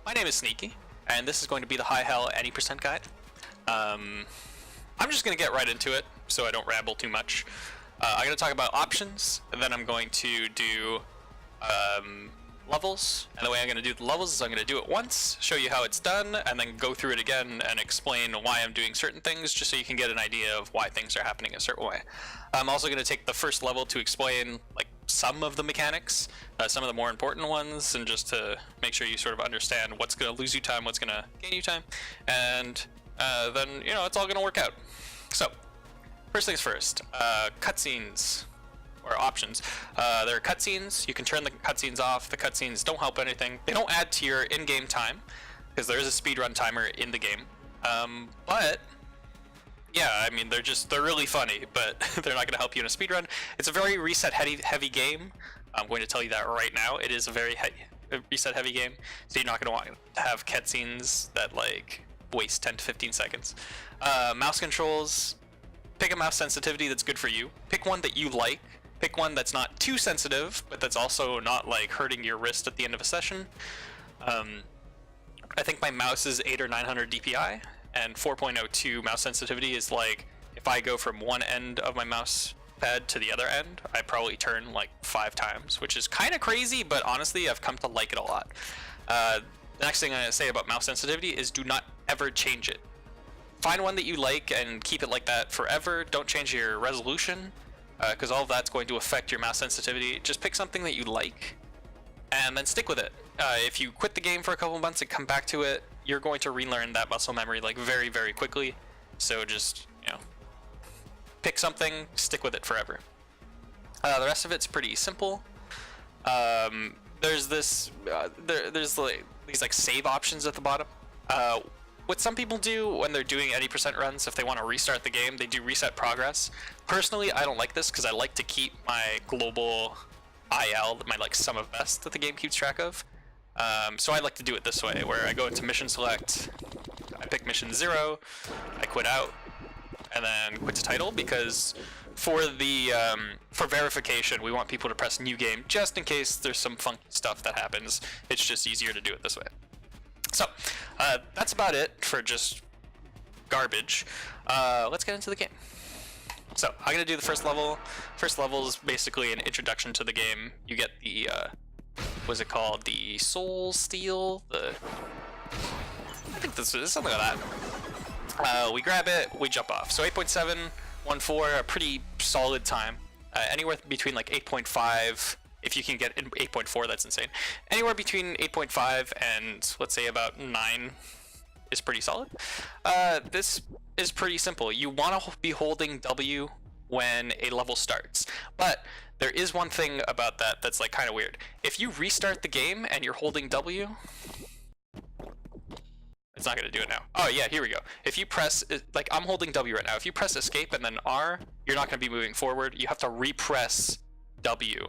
My name is Sneaky, and this is going to be the High Hell Any Percent Guide. I'm just going to get right into it, so I don't ramble too much. I'm going to talk about options, and then I'm going to do levels. And the way I'm going to do the levels is I'm going to do it once, show you how it's done, and then go through it again and explain why I'm doing certain things, just so you can get an idea of why things are happening a certain way. I'm also going to take the first level to explain like some of the mechanics, some of the more important ones, and just to make sure you sort of understand what's going to lose you time, what's going to gain you time, and then, you know, it's all going to work out. So, first things first, cutscenes. Or options. There are cutscenes. You can turn the cutscenes off. The cutscenes don't help anything. They don't add to your in-game time, because there is a speedrun timer in the game. But yeah, I mean, they're really funny, but they're not going to help you in a speedrun. It's a very reset heavy game. I'm going to tell you that right now. It is a very reset heavy game, so you're not going to want to have cutscenes that like waste 10 to 15 seconds. Mouse controls. Pick a mouse sensitivity that's good for you. Pick one that you like. Pick one that's not too sensitive, but that's also not like hurting your wrist at the end of a session. I think my mouse is 800 or 900 DPI, and 4.02 mouse sensitivity is like, if I go from one end of my mouse pad to the other end, I probably turn like 5 times, which is kind of crazy, but honestly, I've come to like it a lot. The next thing I'm gonna say about mouse sensitivity is do not ever change it. Find one that you like and keep it like that forever. Don't change your resolution, because all of that's going to affect your mouse sensitivity. Just pick something that you like and then stick with it. If you quit the game for a couple months and come back to it, you're going to relearn that muscle memory like very, very quickly. So just, you know, pick something, stick with it forever. The rest of it's pretty simple. There's this, there's like these like save options at the bottom. What some people do when they're doing any percent runs, if they want to restart the game, they do reset progress. Personally, I don't like this because I like to keep my global IL, my like sum of best that the game keeps track of. So I like to do it this way, where I go into mission select, I pick mission 0, I quit out, and then quit to title, because for the for verification, we want people to press new game just in case there's some funky stuff that happens. It's just easier to do it this way. So, that's about it for just garbage. Let's get into the game. So, I'm going to do the first level. First level is basically an introduction to the game. You get the, what's it called? The Soul Steel? I think this is something like that. We grab it, we jump off. So 8.714, a pretty solid time. Anywhere between like 8.5. If you can get 8.4, that's insane. Anywhere between 8.5 and let's say about 9 is pretty solid. This is pretty simple. You want to be holding W when a level starts, but there is one thing about that that's like kind of weird. If you restart the game and you're holding W, it's not going to do it now. Oh yeah, here we go. If you press, like I'm holding W right now. If you press escape and then R, you're not going to be moving forward. You have to repress W.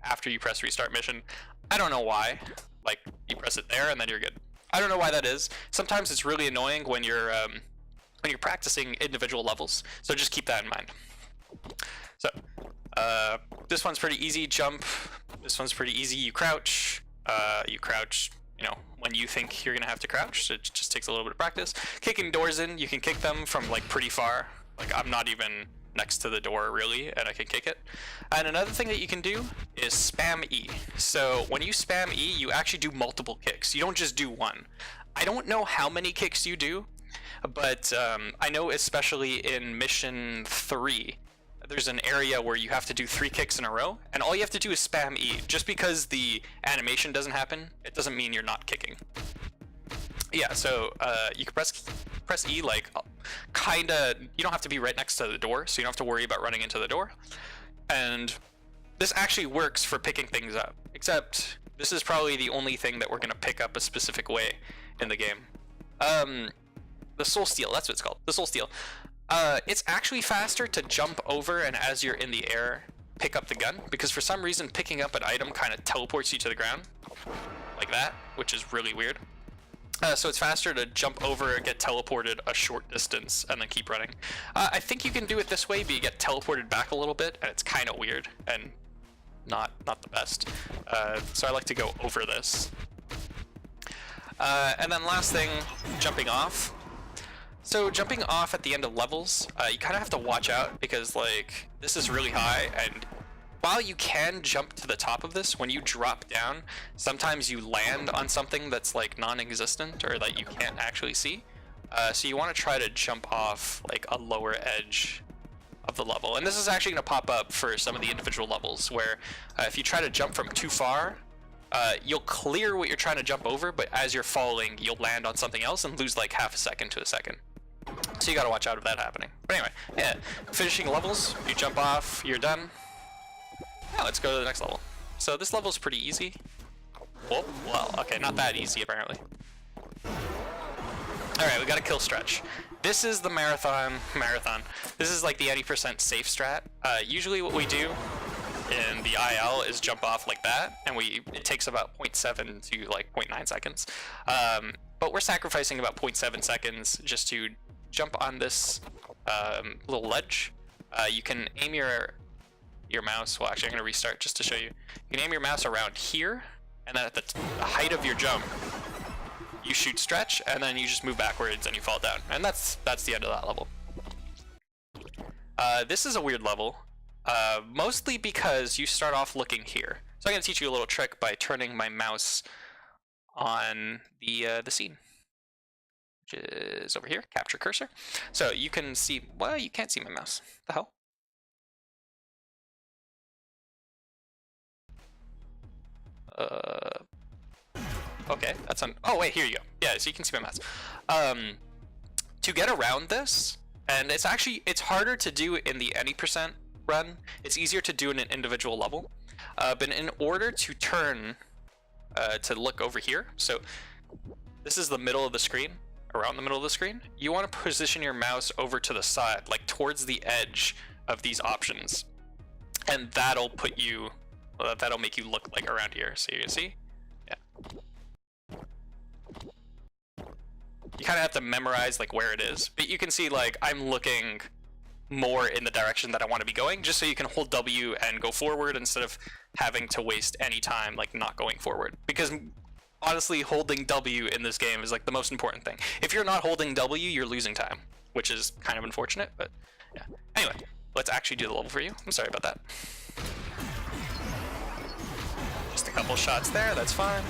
After you press restart mission. I don't know why. Like, you press it there and then you're good. I don't know why that is. Sometimes it's really annoying when you're practicing individual levels, so just keep that in mind. So this one's pretty easy. Jump. This one's pretty easy. You crouch, you know, when you think you're gonna have to crouch, so it just takes a little bit of practice. Kicking doors in, you can kick them from like pretty far. Like, I'm not even next to the door really, and I can kick it. And another thing that you can do is spam E. So when you spam E, you actually do multiple kicks. You don't just do one. I don't know how many kicks you do, but I know especially in mission 3, there's an area where you have to do 3 kicks in a row, and all you have to do is spam E. Just because the animation doesn't happen, it doesn't mean you're not kicking. Yeah, so you can press E like kinda, you don't have to be right next to the door, so you don't have to worry about running into the door. And this actually works for picking things up, except this is probably the only thing that we're gonna pick up a specific way in the game. The Soul Steel, that's what it's called, the Soul Steel. It's actually faster to jump over and as you're in the air, pick up the gun, because for some reason picking up an item kind of teleports you to the ground, like that, which is really weird. So it's faster to jump over, get teleported a short distance, and then keep running. I think you can do it this way, but you get teleported back a little bit, and it's kind of weird and not the best. So I like to go over this. And then last thing, jumping off. So jumping off at the end of levels, you kind of have to watch out because like this is really high, and while you can jump to the top of this, when you drop down, sometimes you land on something that's like non-existent or that you can't actually see. So you want to try to jump off like a lower edge of the level. And this is actually going to pop up for some of the individual levels where if you try to jump from too far, you'll clear what you're trying to jump over, but as you're falling, you'll land on something else and lose like half a second to a second. So you got to watch out of that happening. But anyway, yeah, finishing levels, you jump off, you're done. Now let's go to the next level. So this level is pretty easy. Oh, well, okay, not that easy apparently. Alright, we got a kill stretch. This is the marathon. This is like the 80% safe strat. Usually what we do in the IL is jump off like that, and it takes about 0.7 to like 0.9 seconds. But we're sacrificing about 0.7 seconds just to jump on this little ledge. You can aim your mouse. Well, actually, I'm going to restart just to show you. You can aim your mouse around here, and then at the height of your jump, you shoot stretch, and then you just move backwards and you fall down. And that's the end of that level. This is a weird level, mostly because you start off looking here. So I'm going to teach you a little trick by turning my mouse on the scene, which is over here, capture cursor. So you can see, well, you can't see my mouse. What the hell? Okay, that's on. Oh wait, here you go. Yeah, so you can see my mouse. To get around this, and it's harder to do in the any percent run. It's easier to do in an individual level. But in order to turn, to look over here, so this is the middle of the screen, around the middle of the screen. You want to position your mouse over to the side, like towards the edge of these options, and that'll put you. That'll make you look like around here. So you can see, yeah. You kind of have to memorize like where it is, but you can see like I'm looking more in the direction that I want to be going, just so you can hold W and go forward instead of having to waste any time like not going forward. Because honestly, holding W in this game is like the most important thing. If you're not holding W, you're losing time, which is kind of unfortunate, but yeah. Anyway, let's actually do the level for you. I'm sorry about that. Just a couple shots there, that's fine.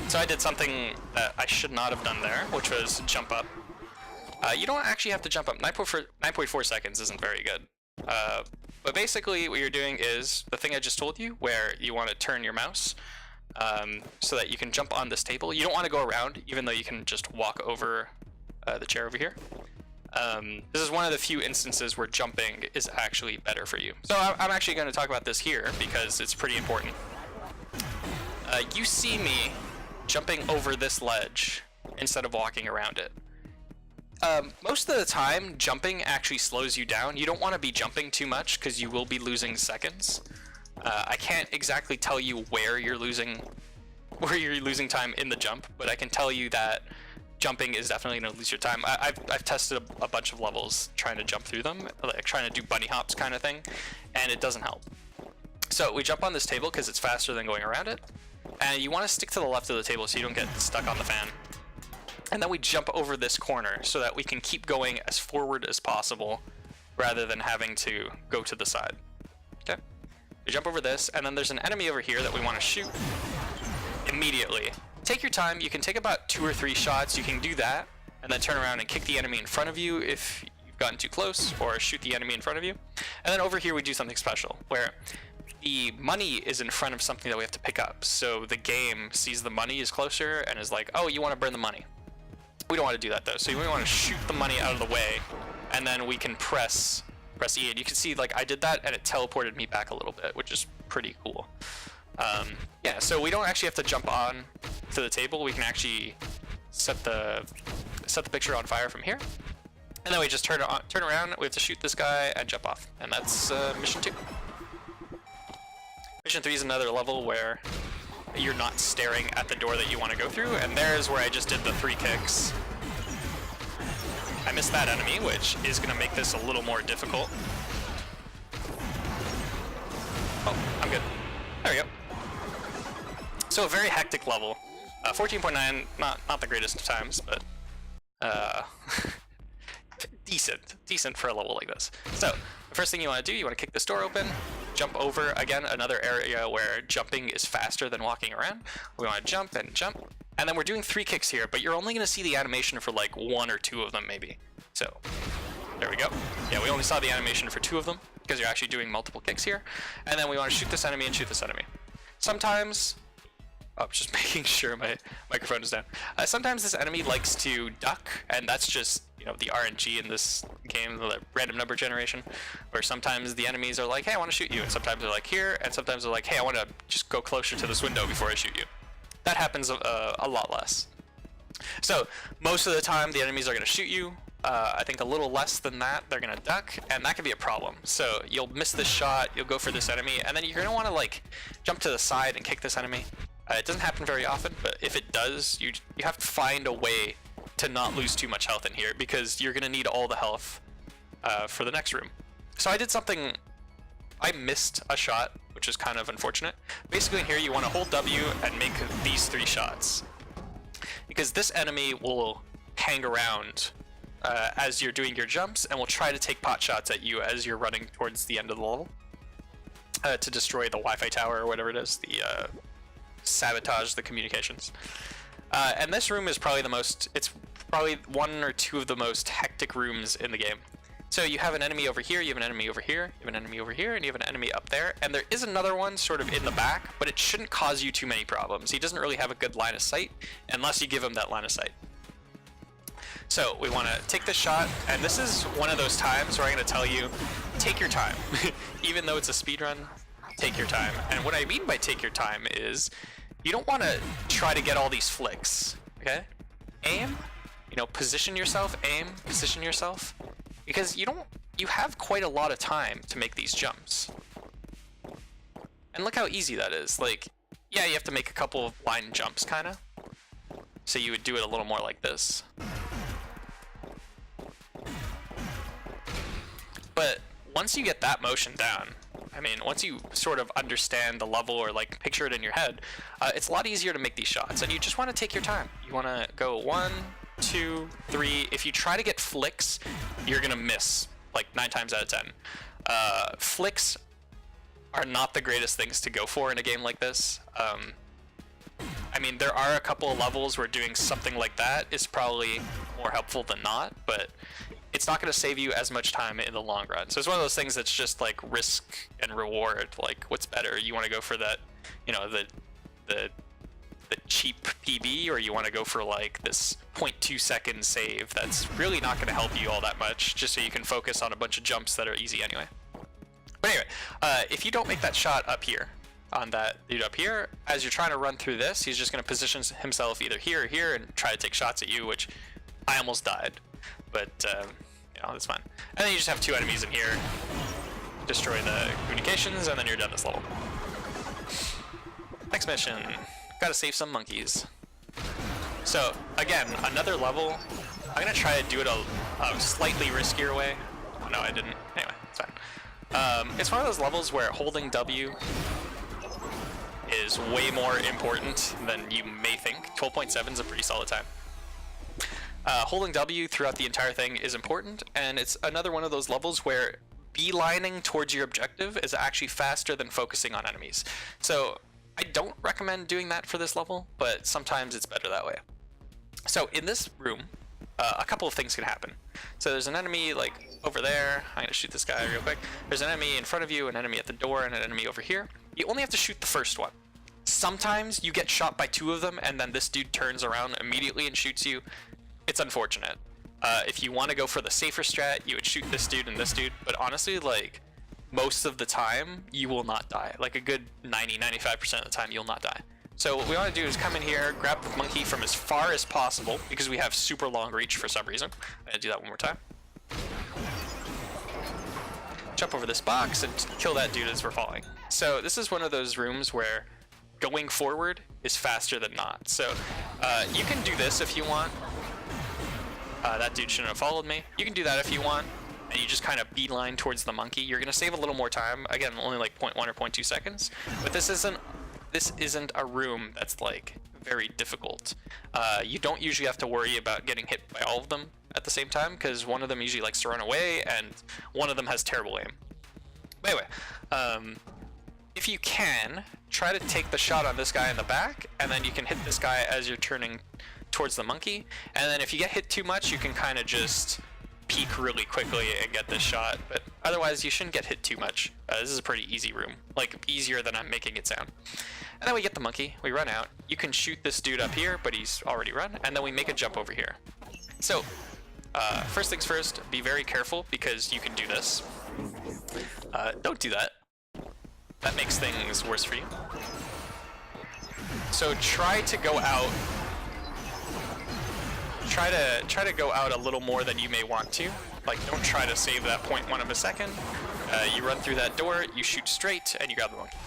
So I did something that I should not have done there, which was jump up. You don't actually have to jump up. 9.4 seconds isn't very good. But basically what you're doing is the thing I just told you, where you want to turn your mouse so that you can jump on this table. You don't want to go around, even though you can just walk over the chair over here. This is one of the few instances where jumping is actually better for you. So I'm actually going to talk about this here because it's pretty important. You see me jumping over this ledge instead of walking around it. Most of the time, jumping actually slows you down. You don't want to be jumping too much because you will be losing seconds. I can't exactly tell you where you're losing time in the jump, but I can tell you that jumping is definitely going to lose your time. I've tested a bunch of levels trying to jump through them, like trying to do bunny hops kind of thing, and it doesn't help. So we jump on this table because it's faster than going around it, and you want to stick to the left of the table so you don't get stuck on the fan. And then we jump over this corner so that we can keep going as forward as possible rather than having to go to the side. Okay? We jump over this, and then there's an enemy over here that we want to shoot immediately. Take your time. You can take about 2 or 3 shots. You can do that, and then turn around and kick the enemy in front of you if you've gotten too close, or shoot the enemy in front of you. And then over here we do something special, where the money is in front of something that we have to pick up. So the game sees the money is closer and is like, oh, you want to burn the money. We don't want to do that though. So we want to shoot the money out of the way, and then we can press E. And you can see like I did that and it teleported me back a little bit, which is pretty cool. Yeah, so we don't actually have to jump on to the table. We can actually set the picture on fire from here, and then we just turn around. We have to shoot this guy and jump off, and that's mission 2. Mission 3 is another level where you're not staring at the door that you want to go through, and there's where I just did the 3 kicks. I missed that enemy, which is going to make this a little more difficult. Oh, I'm good. There we go. So a very hectic level. 14.9, not the greatest of times, but decent for a level like this. So the first thing you want to do, you want to kick this door open, jump over. Again, another area where jumping is faster than walking around. We want to jump and jump, and then we're doing 3 kicks here, but you're only going to see the animation for like 1 or 2 of them maybe. So there we go. Yeah, we only saw the animation for 2 of them because you're actually doing multiple kicks here. And then we want to shoot this enemy and shoot this enemy. Sometimes, oh, just making sure my microphone is down. Sometimes this enemy likes to duck, and that's just, you know, the RNG in this game, the random number generation, where sometimes the enemies are like, hey, I want to shoot you, and sometimes they're like here, and sometimes they're like, hey, I want to just go closer to this window before I shoot you. That happens a lot less. So most of the time the enemies are going to shoot you. I think a little less than that they're going to duck, and that can be a problem. So you'll miss this shot, you'll go for this enemy, and then you're going to want to like jump to the side and kick this enemy. It doesn't happen very often, but if it does, you have to find a way to not lose too much health in here, because you're going to need all the health for the next room. So I did something, I missed a shot, which is kind of unfortunate. Basically in here you want to hold W and make these 3 shots, because this enemy will hang around as you're doing your jumps, and will try to take pot shots at you as you're running towards the end of the level to destroy the Wi-Fi tower or whatever it is, the sabotage the communications. And this room is probably the most, it's probably 1 or 2 of the most hectic rooms in the game. So you have an enemy over here, you have an enemy over here, you have an enemy over here, and you have an enemy up there, and there is another one sort of in the back, but it shouldn't cause you too many problems. He doesn't really have a good line of sight unless you give him that line of sight. So we want to take this shot, and this is one of those times where I'm going to tell you, take your time. Even though it's a speedrun, take your time. And what I mean by take your time is, you don't want to try to get all these flicks, okay? Aim, you know, position yourself, aim, position yourself, because you have quite a lot of time to make these jumps. And look how easy that is. Like, yeah, you have to make a couple of line jumps, kind of. So you would do it a little more like this. But once you get that motion down, I mean, once you sort of understand the level or like picture it in your head, it's a lot easier to make these shots, and you just want to take your time. You want to go 1, 2, 3. If you try to get flicks, you're gonna miss like 9 times out of 10. Flicks are not the greatest things to go for in a game like this. I mean, there are a couple of levels where doing something like that is probably more helpful than not, but it's not going to save you as much time in the long run. So it's one of those things that's just like risk and reward. Like, what's better? You want to go for that, you know, the cheap PB, or you want to go for like this 0.2 second save that's really not going to help you all that much, just so you can focus on a bunch of jumps that are easy anyway. But anyway, if you don't make that shot up here, on that dude up here, as you're trying to run through this, he's just going to position himself either here or here and try to take shots at you, which I almost died. But, you know, that's fine. And then you just have 2 enemies in here, destroy the communications, and then you're done this level. Next mission, gotta save some monkeys. So, again, another level. I'm gonna try to do it a slightly riskier way. Oh, no, I didn't. Anyway, it's fine. It's one of those levels where holding W is way more important than you may think. 12.7 is a pretty solid time. Holding W throughout the entire thing is important, and it's another one of those levels where beelining towards your objective is actually faster than focusing on enemies. So I don't recommend doing that for this level, but sometimes it's better that way. So in this room, a couple of things can happen. So there's an enemy like over there. I'm gonna shoot this guy real quick. There's an enemy in front of you, an enemy at the door, and an enemy over here. You only have to shoot the first one. Sometimes you get shot by 2 of them, and then this dude turns around immediately and shoots you. It's unfortunate. If you want to go for the safer strat, you would shoot this dude and this dude, but honestly, like, most of the time, you will not die. Like, a good 90-95% of the time, you'll not die. So what we want to do is come in here, grab the monkey from as far as possible, because we have super long reach for some reason. I'm going to do that one more time. Jump over this box and kill that dude as we're falling. So this is one of those rooms where going forward is faster than not. So you can do this if you want. That dude shouldn't have followed me. You can do that if you want, and you just kind of beeline towards the monkey. You're gonna save a little more time. Again, only like 0.1 or 0.2 seconds. But this isn't a room that's like very difficult. You don't usually have to worry about getting hit by all of them at the same time, because one of them usually likes to run away, and one of them has terrible aim. But anyway, if you can, try to take the shot on this guy in the back, and then you can hit this guy as you're turning towards the monkey. And then if you get hit too much, you can kind of just peek really quickly and get this shot. But otherwise, you shouldn't get hit too much. This is a pretty easy room, like easier than I'm making it sound. And then we get the monkey, we run out. You can shoot this dude up here, but he's already run, and then we make a jump over here. So, first things first, be very careful because you can do this. Don't do that. That makes things worse for you. So try to go out. Try to go out a little more than you may want to. Like, don't try to save that 0.1 of a second. You run through that door, you shoot straight, and you grab the monkey.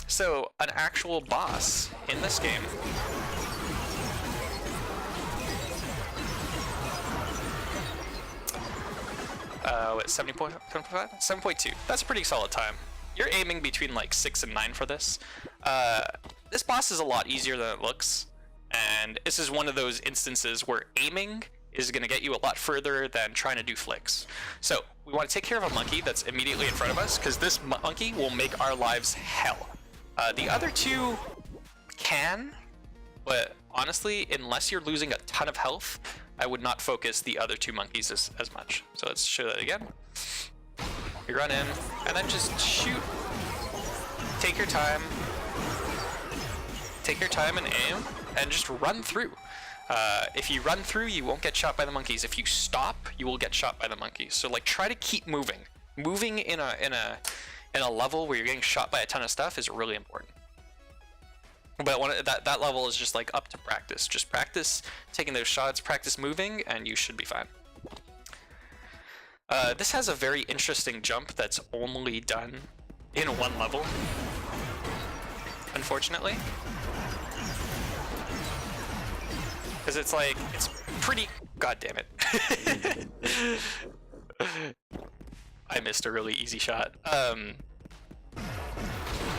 So, an actual boss in this game. What, 70.5? 7.2. That's a pretty solid time. You're aiming between like 6 and 9 for this. This boss is a lot easier than it looks, and this is one of those instances where aiming is going to get you a lot further than trying to do flicks. So we want to take care of a monkey that's immediately in front of us, because this monkey will make our lives hell. The other two can, but honestly, unless you're losing a ton of health, I would not focus the other two monkeys as much. So let's show that again. You run in, and then just shoot. Take your time. Take your time and aim, and just run through. If you run through, you won't get shot by the monkeys. If you stop, you will get shot by the monkeys. So like, try to keep moving. Moving in a level where you're getting shot by a ton of stuff is really important. But that level is just like up to practice. Just practice taking those shots, practice moving, and you should be fine. This has a very interesting jump that's only done in one level, unfortunately. Because it's like, it's pretty... God damn it. I missed a really easy shot.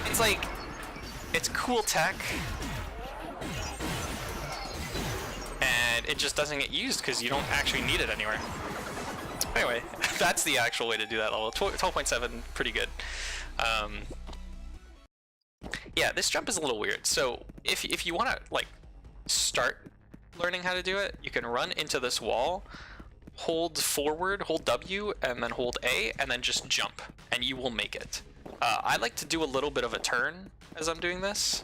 It's like... It's cool tech, and it just doesn't get used because you don't actually need it anywhere. Anyway, that's the actual way to do that level. 12.7, pretty good. Yeah, this jump is a little weird. So if you want to like start learning how to do it, you can run into this wall, hold forward, hold W, and then hold A, and then just jump, and you will make it. I like to do a little bit of a turn as I'm doing this,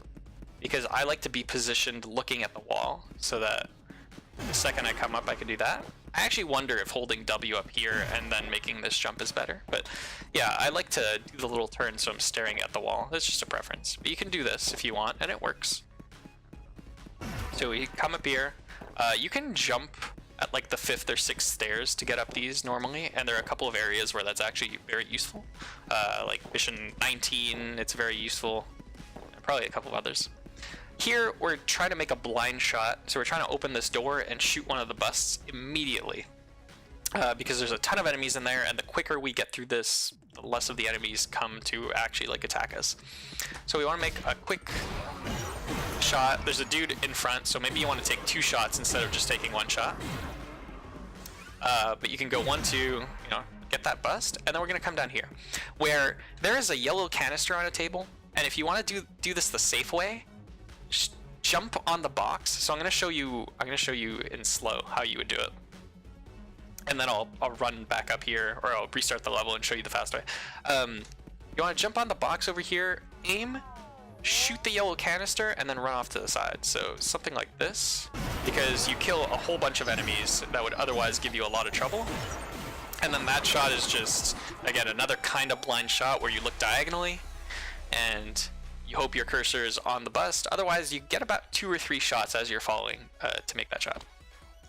because I like to be positioned looking at the wall, so that the second I come up I can do that. I actually wonder if holding W up here and then making this jump is better, but yeah, I like to do the little turn so I'm staring at the wall. It's just a preference, but you can do this if you want, and it works. So we come up here, you can jump at like the 5th or 6th stairs to get up these normally, and there are a couple of areas where that's actually very useful. Like mission 19, it's very useful, and probably a couple of others. Here, we're trying to make a blind shot, so we're trying to open this door and shoot one of the busts immediately. Because there's a ton of enemies in there, and the quicker we get through this, the less of the enemies come to actually like attack us. So we want to make a quick shot. There's a dude in front, so maybe you want to take 2 shots instead of just taking 1 shot. But you can go 1, 2, you know, get that bust, and then we're gonna come down here, where there is a yellow canister on a table, and if you want to do this the safe way, just jump on the box. So I'm gonna show you in slow how you would do it, and then I'll run back up here, or I'll restart the level and show you the fast way. You want to jump on the box over here, aim, shoot the yellow canister, and then run off to the side. So something like this, because you kill a whole bunch of enemies that would otherwise give you a lot of trouble. And then that shot is just, again, another kind of blind shot where you look diagonally and you hope your cursor is on the bust. Otherwise, you get about 2 or 3 shots as you're falling to make that shot.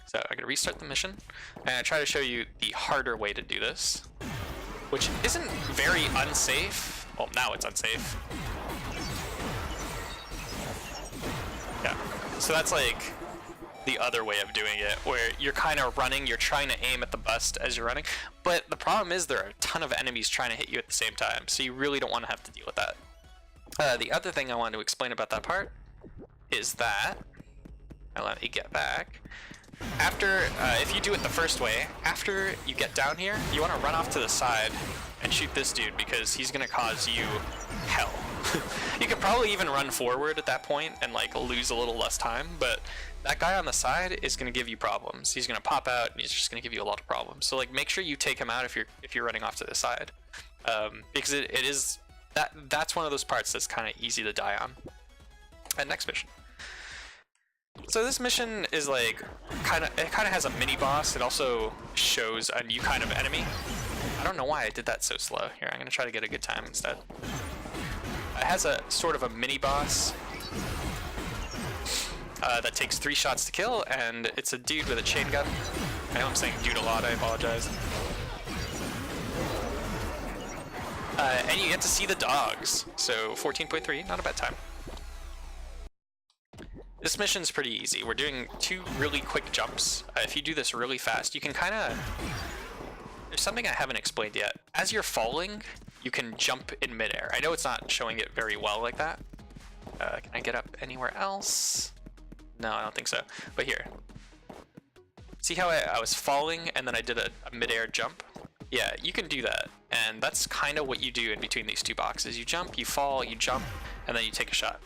So I'm gonna restart the mission, and I try to show you the harder way to do this, which isn't very unsafe. Well, now it's unsafe. Yeah, so that's like the other way of doing it, where you're kind of running, you're trying to aim at the bust as you're running, but the problem is there are a ton of enemies trying to hit you at the same time, so you really don't want to have to deal with that. The other thing I wanted to explain about that part is that, now let me get back. After, if you do it the first way, after you get down here, you want to run off to the side and shoot this dude because he's going to cause you hell. You could probably even run forward at that point and like lose a little less time, but that guy on the side is going to give you problems. He's going to pop out and he's just going to give you a lot of problems. So like make sure you take him out if you're running off to the side, because it is that's one of those parts that's kind of easy to die on. And next mission. So this mission is like it kind of has a mini boss. It also shows a new kind of enemy. I don't know why I did that so slow. Here, I'm gonna try to get a good time instead. It has a sort of a mini boss that takes 3 shots to kill, and it's a dude with a chain gun. I know I'm saying dude a lot, I apologize. And you get to see the dogs. So 14.3, not a bad time. This mission's pretty easy. We're doing 2 really quick jumps. If you do this really fast, you can kind of... There's something I haven't explained yet. As you're falling, you can jump in midair. I know it's not showing it very well like that. Can I get up anywhere else? No, I don't think so. But here. See how I was falling and then I did a midair jump? Yeah, you can do that. And that's kind of what you do in between these 2 boxes. You jump, you fall, you jump, and then you take a shot.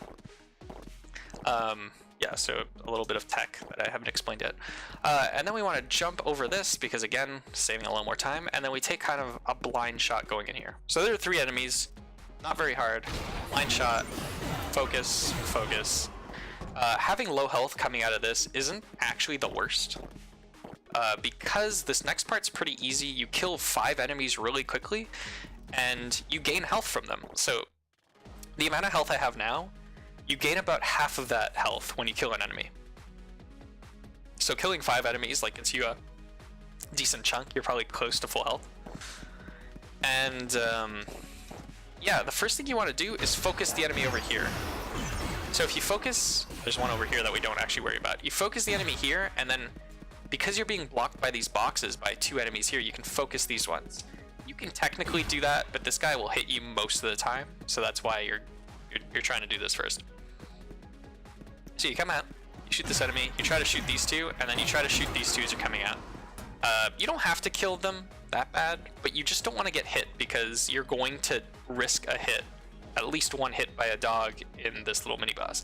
Yeah, so a little bit of tech that I haven't explained yet. And then we want to jump over this because, again, saving a little more time. And then we take kind of a blind shot going in here. So there are 3 enemies, not very hard. Blind shot, focus, focus. Having low health coming out of this isn't actually the worst. Because this next part's pretty easy. You kill 5 enemies really quickly, and you gain health from them. So the amount of health I have now, you gain about half of that health when you kill an enemy. So killing 5 enemies like gets you a decent chunk. You're probably close to full health. And yeah, the first thing you want to do is focus the enemy over here. So if you focus, there's one over here that we don't actually worry about. You focus the enemy here, and then because you're being blocked by these boxes by 2 enemies here, you can focus these ones. You can technically do that, but this guy will hit you most of the time, so that's why you're trying to do this first. So you come out, you shoot this enemy, you try to shoot these 2, and then you try to shoot these 2 as you're coming out. You don't have to kill them that bad, but you just don't want to get hit because you're going to risk a hit. At least 1 hit by a dog in this little mini boss.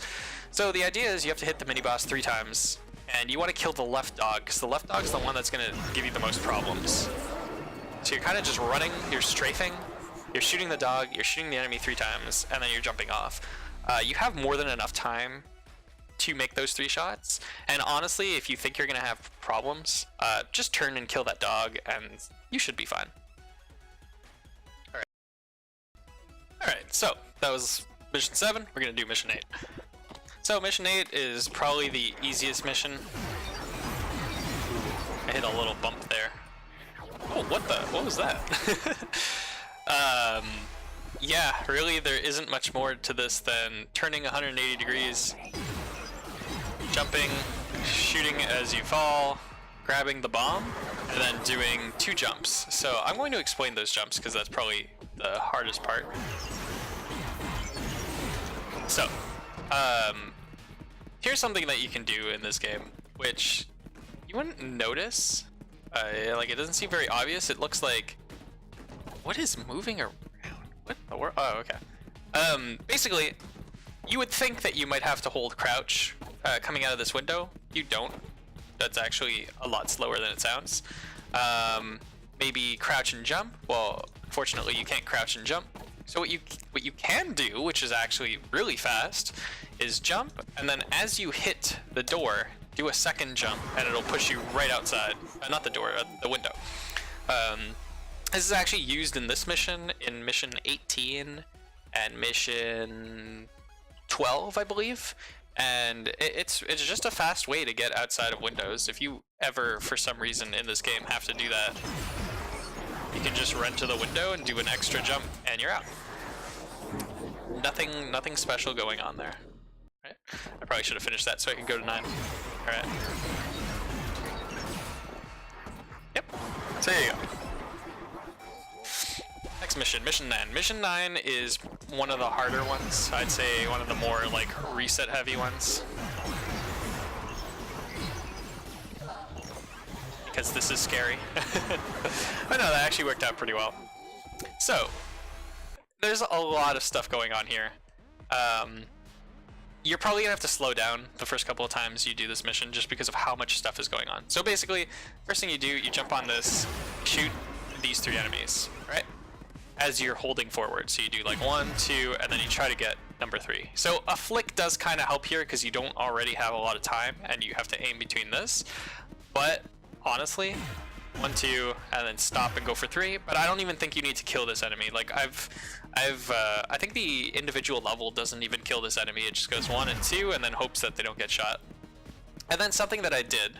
So the idea is you have to hit the mini boss 3 times, and you want to kill the left dog because the left dog's the one that's going to give you the most problems. So you're kind of just running, you're strafing, you're shooting the dog, you're shooting the enemy 3 times, and then you're jumping off. You have more than enough time to make those 3 shots, and honestly, if you think you're going to have problems, just turn and kill that dog, and you should be fine. Alright, so that was mission 7. We're going to do mission 8. So mission 8 is probably the easiest mission. I hit a little bump there. Oh, what was that? Yeah, really there isn't much more to this than turning 180 degrees, jumping, shooting as you fall, grabbing the bomb, and then doing 2 jumps. So I'm going to explain those jumps because that's probably the hardest part. So, here's something that you can do in this game, which you wouldn't notice. Like, it doesn't seem very obvious. It looks like... What is moving around? What the world? Oh, okay. Basically, you would think that you might have to hold crouch coming out of this window. You don't. That's actually a lot slower than it sounds. Maybe crouch and jump. Well, unfortunately, you can't crouch and jump. So what you can do, which is actually really fast, is jump, and then as you hit the door, do a 2nd jump, and it'll push you right outside. Not the door, the window. This is actually used in this mission, in mission 18 and mission 12, I believe. And it's just a fast way to get outside of windows. If you ever, for some reason in this game, have to do that, you can just run to the window and do an extra jump, and you're out. Nothing special going on there. Right? I probably should have finished that so I can go to 9. Alright. Yep. So there you go. Next mission, mission 9. Mission 9 is one of the harder ones. I'd say one of the more like reset heavy ones. Because this is scary. But no, that actually worked out pretty well. So, there's a lot of stuff going on here. You're probably gonna have to slow down the first couple of times you do this mission just because of how much stuff is going on. So basically, first thing you do, you jump on this, shoot these 3 enemies, right? As you're holding forward. So you do like 1, 2, and then you try to get number 3. So a flick does kind of help here because you don't already have a lot of time and you have to aim between this. But honestly, 1, 2, and then stop and go for 3. But I don't even think you need to kill this enemy. Like I think the individual level doesn't even kill this enemy. It just goes 1 and 2 and then hopes that they don't get shot. And then something that I did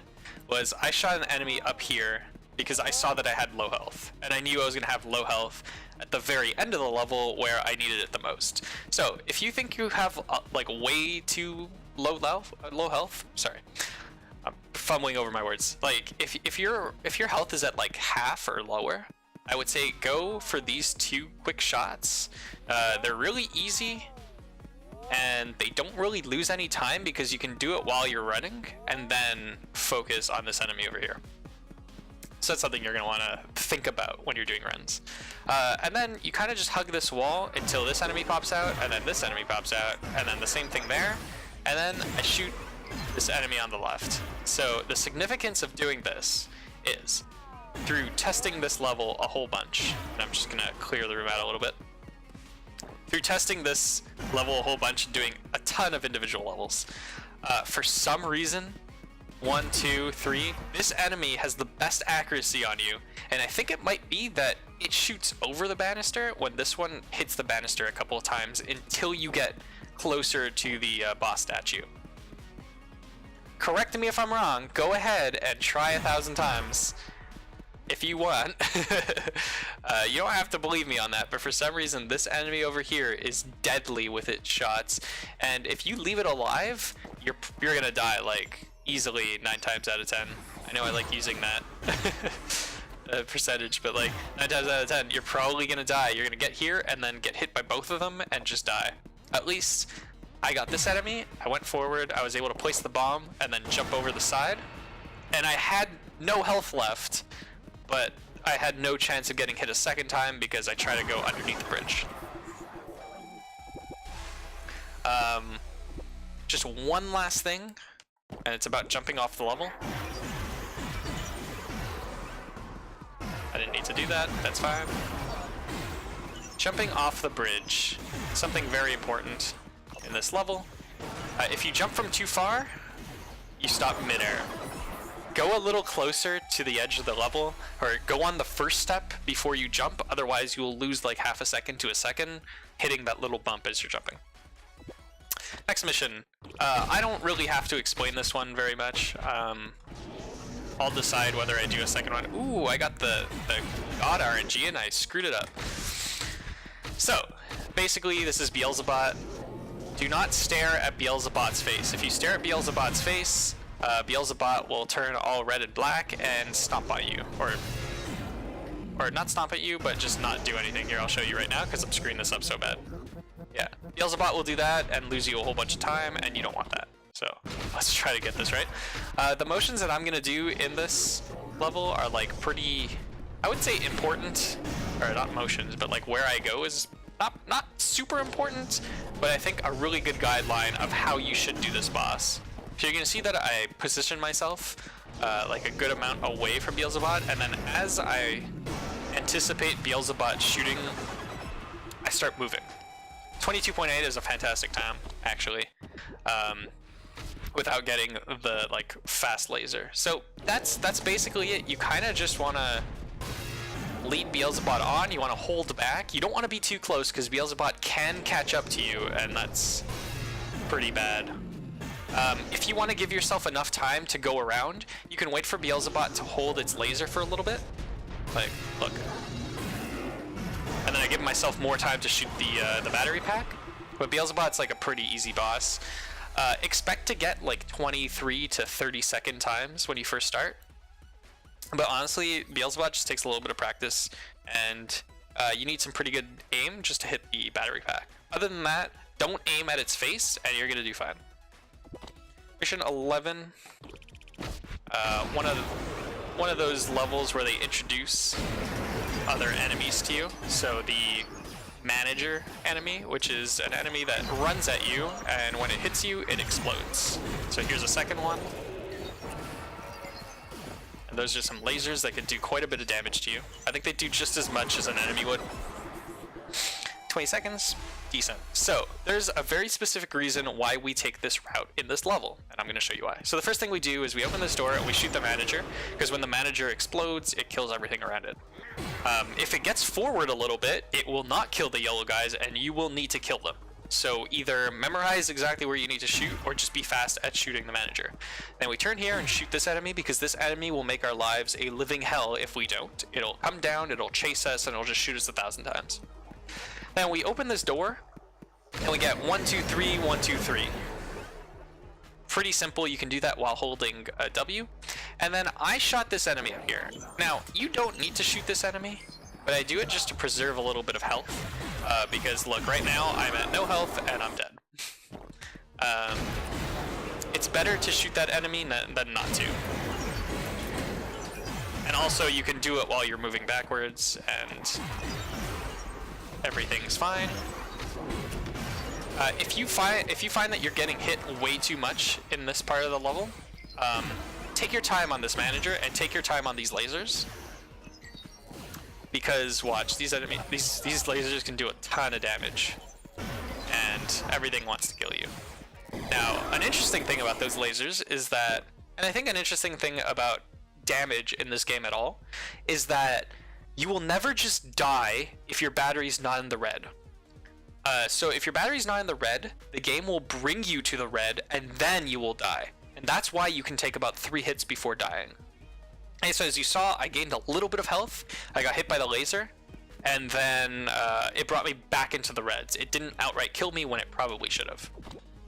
was I shot an enemy up here because I saw that I had low health. And I knew I was going to have low health at the very end of the level where I needed it the most. So if you think you have like way too low health, sorry. I'm fumbling over my words. Like if your health is at like half or lower, I would say go for these 2 quick shots. They're really easy and they don't really lose any time because you can do it while you're running and then focus on this enemy over here. So that's something you're gonna wanna think about when you're doing runs. And then you kind of just hug this wall until this enemy pops out and then this enemy pops out and then the same thing there. And then I shoot this enemy on the left. So the significance of doing this is through testing this level a whole bunch, and I'm just gonna clear the room out a little bit. Through testing this level a whole bunch and doing a ton of individual levels, for some reason, 1, 2, 3, this enemy has the best accuracy on you, and I think it might be that it shoots over the banister when this one hits the banister a couple of times until you get closer to the boss statue. Correct me if I'm wrong, go ahead and try 1,000 times if you want. You don't have to believe me on that, but for some reason this enemy over here is deadly with its shots, and if you leave it alive, you're gonna die like easily 9 times out of 10. I know I like using that percentage, but like 9 times out of 10 you're probably gonna die. You're gonna get here and then get hit by both of them and just die. At least I got this enemy, I went forward, I was able to place the bomb and then jump over the side, and I had no health left, but I had no chance of getting hit a second time because I tried to go underneath the bridge. Just one last thing, and it's about jumping off the level. I didn't need to do that, that's fine. Jumping off the bridge, something very important in this level. If you jump from too far, you stop midair. Go a little closer to the edge of the level, or go on the first step before you jump, otherwise you will lose like half a second to a second hitting that little bump as you're jumping. Next mission. I don't really have to explain this one very much. I'll decide whether I do a second one. Ooh, I got the God RNG and I screwed it up. So, basically this is Beelzebot. Do not stare at Beelzebot's face. If you stare at Beelzebot's face, Beelzebot will turn all red and black and stomp on you. Or not stomp at you, but just not do anything. Here, I'll show you right now because I'm screwing this up so bad. Yeah, Beelzebot will do that and lose you a whole bunch of time, and you don't want that. So let's try to get this right. The motions that I'm gonna do in this level are like pretty, I would say important, or not motions, but like where I go is not super important, but I think a really good guideline of how you should do this boss. So you're gonna see that I position myself like a good amount away from Beelzebot, and then as I anticipate Beelzebot shooting, I start moving. 22.8 is a fantastic time, actually, without getting the like fast laser. So that's basically it. You kind of just want to lead Beelzebot on. You want to hold back. You don't want to be too close because Beelzebot can catch up to you, and that's pretty bad. If you want to give yourself enough time to go around, you can wait for Beelzebot to hold its laser for a little bit. Like, look. And then I give myself more time to shoot the battery pack. But Beelzebot's like a pretty easy boss. Expect to get like 23 to 30 second times when you first start. But honestly, Beelzebot just takes a little bit of practice, and you need some pretty good aim just to hit the battery pack. Other than that, don't aim at its face, and you're gonna do fine. Mission 11. One of those levels where they introduce other enemies to you. So the manager enemy, which is an enemy that runs at you, and when it hits you, it explodes. So here's a second one. And those are some lasers that can do quite a bit of damage to you. I think they do just as much as an enemy would. 20 seconds, decent. So there's a very specific reason why we take this route in this level, and I'm going to show you why. So the first thing we do is we open this door and we shoot the manager, because when the manager explodes, it kills everything around it. If it gets forward a little bit, it will not kill the yellow guys, and you will need to kill them. So either memorize exactly where you need to shoot, or just be fast at shooting the manager. Then we turn here and shoot this enemy, because this enemy will make our lives a living hell if we don't. It'll come down, it'll chase us, and it'll just shoot us 1,000 times. Then we open this door, and we get 1, 2, 3, 1, 2, 3. Pretty simple. You can do that while holding a W. And then I shot this enemy up here. Now, you don't need to shoot this enemy, but I do it just to preserve a little bit of health. Because look, right now I'm at no health and I'm dead. It's better to shoot that enemy than not to. And also you can do it while you're moving backwards and everything's fine. If you find that you're getting hit way too much in this part of the level, take your time on this manager and take your time on these lasers. Because watch, these lasers can do a ton of damage, and everything wants to kill you. Now, an interesting thing about those lasers is that, and I think an interesting thing about damage in this game at all, is that you will never just die if your battery's not in the red. So if your battery's not in the red, the game will bring you to the red, and then you will die. And that's why you can take about 3 hits before dying. And so as you saw, I gained a little bit of health. I got hit by the laser, and then it brought me back into the reds. It didn't outright kill me when it probably should have.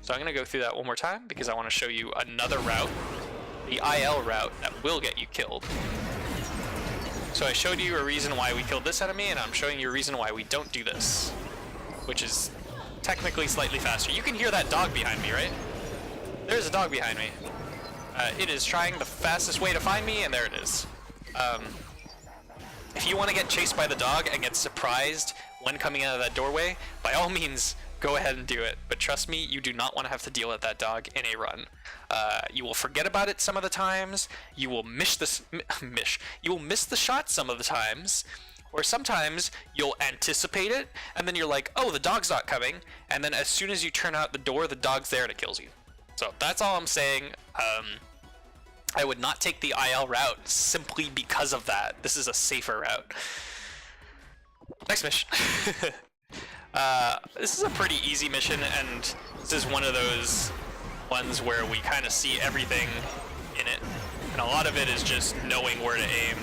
So I'm going to go through that one more time because I want to show you another route, the IL route that will get you killed. So I showed you a reason why we killed this enemy, and I'm showing you a reason why we don't do this, which is technically slightly faster. You can hear that dog behind me, right? There's a dog behind me. It is trying the fastest way to find me, and there it is. If you want to get chased by the dog and get surprised when coming out of that doorway, by all means, go ahead and do it. But trust me, you do not want to have to deal with that dog in a run. You will forget about it some of the times. You will miss the shot some of the times. Or sometimes you'll anticipate it, and then you're like, oh, the dog's not coming. And then as soon as you turn out the door, the dog's there and it kills you. So that's all I'm saying. I would not take the IL route simply because of that. This is a safer route. Next mission. This is a pretty easy mission, and this is one of those ones where we kind of see everything in it. And a lot of it is just knowing where to aim.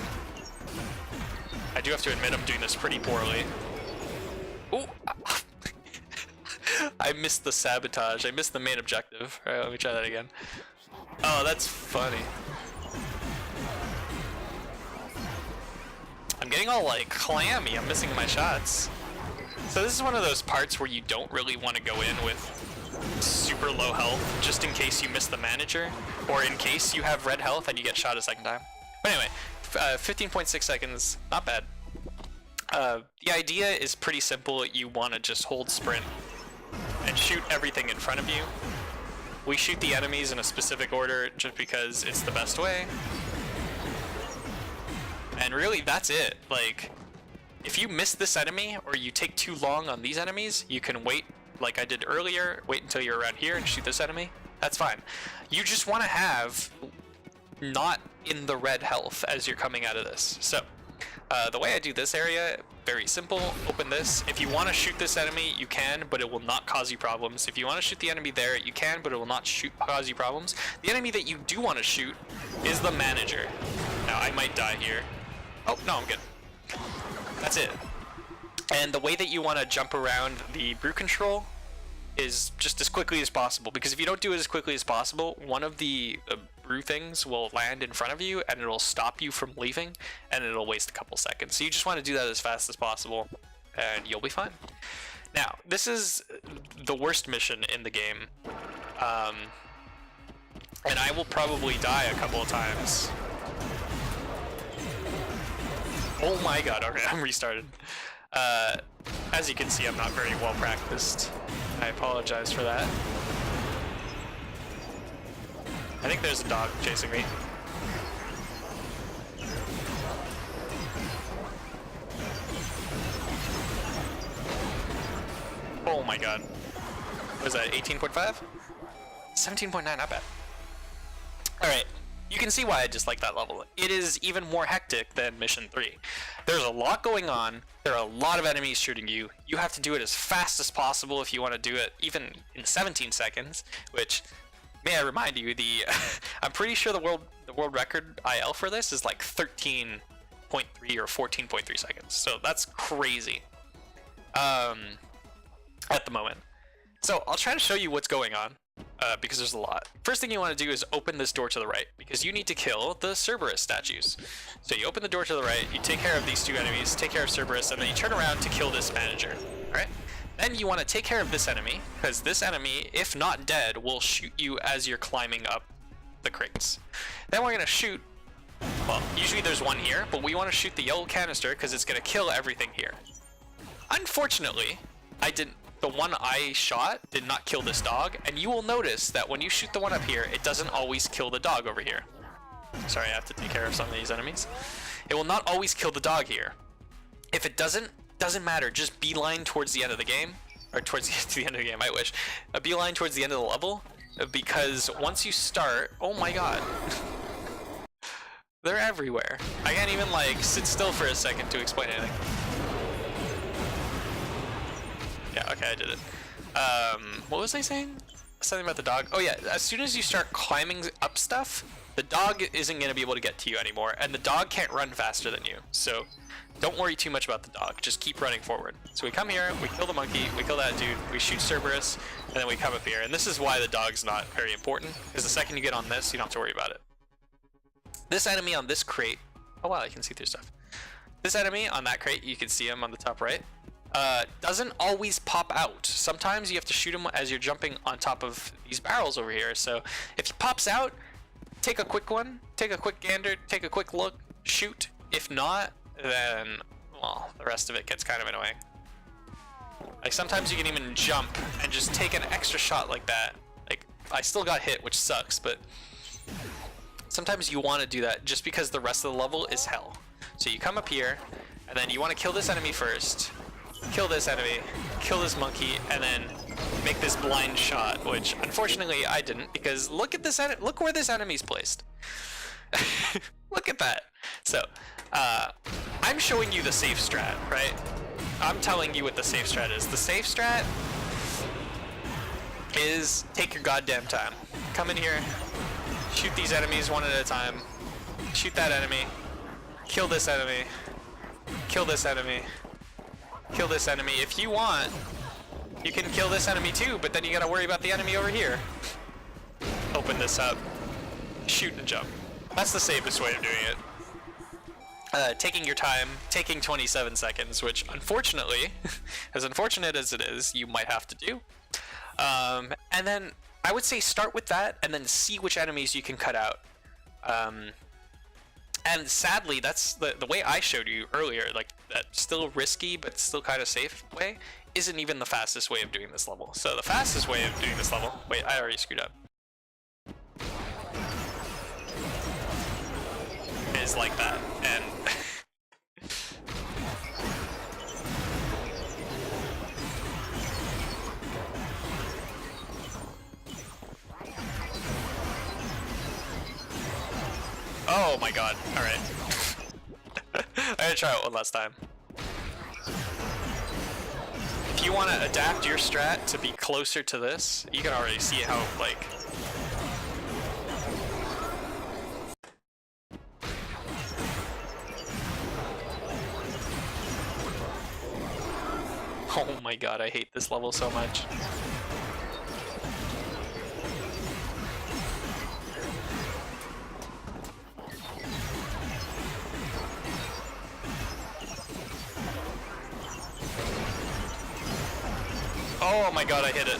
I do have to admit I'm doing this pretty poorly. Ooh. I missed the sabotage. I missed the main objective. Alright, let me try that again. Oh, that's funny. I'm getting all like clammy. I'm missing my shots. So this is one of those parts where you don't really want to go in with super low health, just in case you miss the manager, or in case you have red health and you get shot a second time. But anyway, 15.6 seconds, not bad. The idea is pretty simple. You want to just hold sprint and shoot everything in front of you. We shoot the enemies in a specific order just because it's the best way. And really, that's it. Like, if you miss this enemy or you take too long on these enemies, you can wait like I did earlier, wait until you're around here and shoot this enemy. That's fine. You just want to have not in the red health as you're coming out of this. So the way I do this area, very simple. Open this. If you want to shoot this enemy, you can, but it will not cause you problems. If you want to shoot the enemy there, you can, but it will not cause you problems. The enemy that you do want to shoot is the manager. Now, I might die here. Oh, no, I'm good. That's it. And the way that you want to jump around the brew control is just as quickly as possible, because if you don't do it as quickly as possible, one of the brew things will land in front of you and it'll stop you from leaving, and it'll waste a couple seconds. So you just want to do that as fast as possible and you'll be fine. Now, this is the worst mission in the game. And I will probably die a couple of times. Oh my god, okay, I'm restarted. As you can see, I'm not very well practiced. I apologize for that. I think there's a dog chasing me. Oh my god. What is that, 18.5? 17.9, not bad. Alright, you can see why I dislike that level. It is even more hectic than Mission 3. There's a lot going on, there are a lot of enemies shooting you, you have to do it as fast as possible if you want to do it even in 17 seconds, which, may I remind you, I'm pretty sure the world record IL for this is like 13.3 or 14.3 seconds, so that's crazy at the moment. So I'll try to show you what's going on. Because there's a lot. First thing you want to do is open this door to the right, because you need to kill the Cerberus statues. So you open the door to the right, you take care of these two enemies, take care of Cerberus, and then you turn around to kill this manager. Alright? Then you want to take care of this enemy, because this enemy, if not dead, will shoot you as you're climbing up the crates. Then we're going to shoot, well, usually there's one here, but we want to shoot the yellow canister because it's going to kill everything here. Unfortunately, the one I shot did not kill this dog, and you will notice that when you shoot the one up here, it doesn't always kill the dog over here. Sorry, I have to take care of some of these enemies. It will not always kill the dog here. If it doesn't matter, just beeline towards the end of the game, or towards the end of the game, I wish. A beeline towards the end of the level, because once you start, oh my god. They're everywhere. I can't even like sit still for a second to explain anything. Yeah, okay, I did it. What was I saying? Something about the dog? Oh yeah, as soon as you start climbing up stuff, the dog isn't going to be able to get to you anymore, and the dog can't run faster than you. So don't worry too much about the dog, just keep running forward. So we come here, we kill the monkey, we kill that dude, we shoot Cerberus, and then we come up here. And this is why the dog's not very important, because the second you get on this, you don't have to worry about it. This enemy on this crate, oh wow, you can see through stuff. This enemy on that crate, you can see him on the top right. Doesn't always pop out. Sometimes you have to shoot him as you're jumping on top of these barrels over here. So if he pops out, take a quick one, take a quick gander, take a quick look, shoot. If not, then, well, the rest of it gets kind of annoying. Like sometimes you can even jump and just take an extra shot like that. Like I still got hit, which sucks, but sometimes you want to do that just because the rest of the level is hell. So you come up here, and then you want to kill this enemy first. Kill this enemy, kill this monkey, and then make this blind shot, which unfortunately I didn't, because look at this, look where this enemy's placed. Look at that. So, I'm showing you the safe strat, right? I'm telling you what the safe strat is. The safe strat is take your goddamn time. Come in here, shoot these enemies one at a time, shoot that enemy, kill this enemy, kill this enemy, kill this enemy. If you want, you can kill this enemy too, but then you gotta worry about the enemy over here. Open this up, shoot and jump. That's the safest way of doing it. Taking your time, taking 27 seconds, which unfortunately, as unfortunate as it is, you might have to do. And then I would say start with that and then see which enemies you can cut out. And sadly, that's the way I showed you earlier, like that still risky but still kind of safe way, isn't even the fastest way of doing this level. So the fastest way of doing this level, wait, I already screwed up, is like that. And oh my god, alright. I'm gonna try it one last time. If you want to adapt your strat to be closer to this, you can already see how, like... Oh my god, I hate this level so much. Oh my god, I hit it.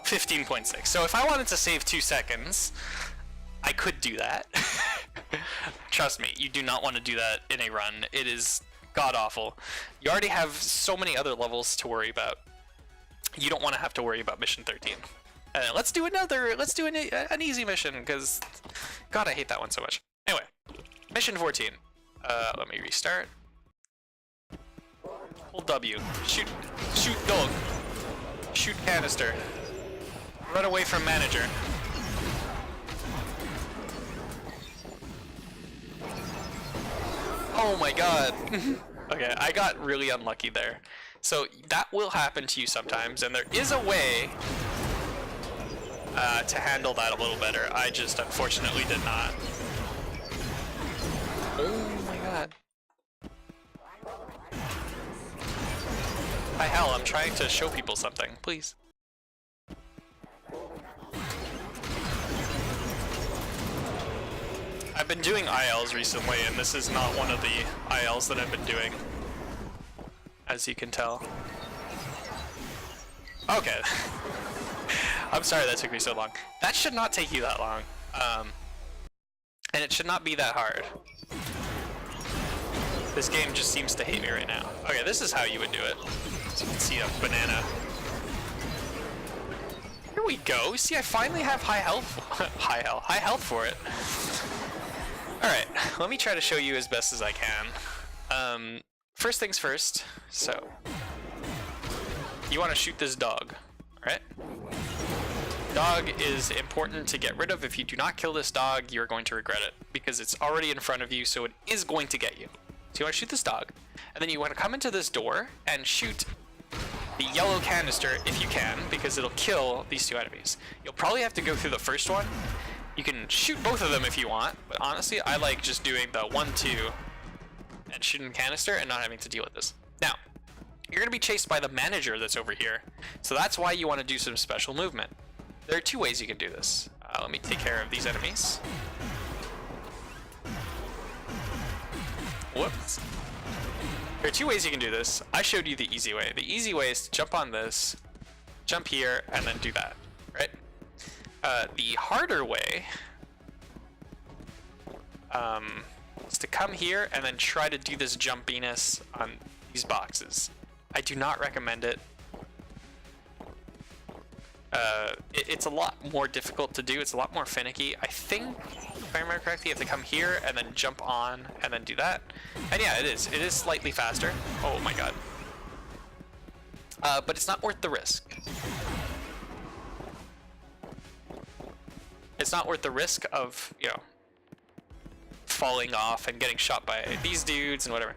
15.6. So if I wanted to save 2 seconds, I could do that. Trust me, you do not want to do that in a run. It is god awful. You already have so many other levels to worry about. You don't want to have to worry about mission 13. Let's do an easy mission, because god, I hate that one so much. Anyway, mission 14. Let me restart. Hold W. Shoot dog. Shoot canister. Run away from manager. Oh my god. Okay, I got really unlucky there. So that will happen to you sometimes, and there is a way to handle that a little better. I just unfortunately did not. Oh my god. By hell, I'm trying to show people something, please. I've been doing ILs recently, and this is not one of the ILs that I've been doing, as you can tell. Okay. I'm sorry that took me so long. That should not take you that long. And it should not be that hard. This game just seems to hate me right now. Okay, this is how you would do it. So you can see a banana. Here we go. See, I finally have high health. High health for it. Alright, let me try to show you as best as I can. First things first, so you want to shoot this dog, right? Dog is important to get rid of. If you do not kill this dog, you're going to regret it, because it's already in front of you, so it is going to get you. So you want to shoot this dog, and then you want to come into this door and shoot the yellow canister if you can, because it'll kill these two enemies. You'll probably have to go through the first one. You can shoot both of them if you want, but honestly, I like just doing the 1-2 and shooting canister and not having to deal with this. Now, you're going to be chased by the manager that's over here, so that's why you want to do some special movement. There are two ways you can do this. Let me take care of these enemies. Whoops. There are two ways you can do this. I showed you the easy way. The easy way is to jump on this, jump here, and then do that, right? The harder way is to come here and then try to do this jumpiness on these boxes. I do not recommend it. It's a lot more difficult to do. It's a lot more finicky. I think, if I remember correctly, you have to come here and then jump on and then do that. And yeah, it is. It is slightly faster. Oh my god. But it's not worth the risk. It's not worth the risk of, you know, falling off and getting shot by these dudes and whatever.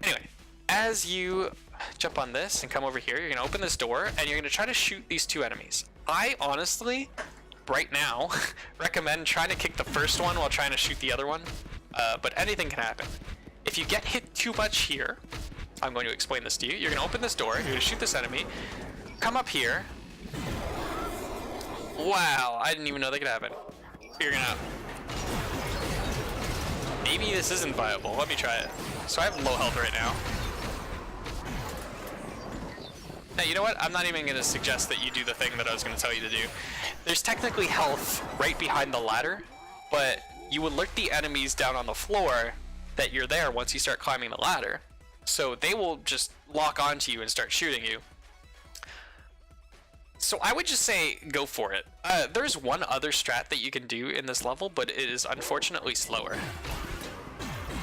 Anyway, as you jump on this and come over here, you're going to open this door and you're going to try to shoot these two enemies. I honestly, right now, recommend trying to kick the first one while trying to shoot the other one, but anything can happen. If you get hit too much here, I'm going to explain this to you. You're going to open this door, you're going to shoot this enemy, come up here. Wow, I didn't even know that could happen. You're going to... Maybe this isn't viable. Let me try it. So I have low health right now. Now, you know what? I'm not even going to suggest that you do the thing that I was going to tell you to do. There's technically health right behind the ladder, but you alert the enemies down on the floor that you're there once you start climbing the ladder. So they will just lock onto you and start shooting you. So I would just say go for it. There's one other strat that you can do in this level, but it is unfortunately slower.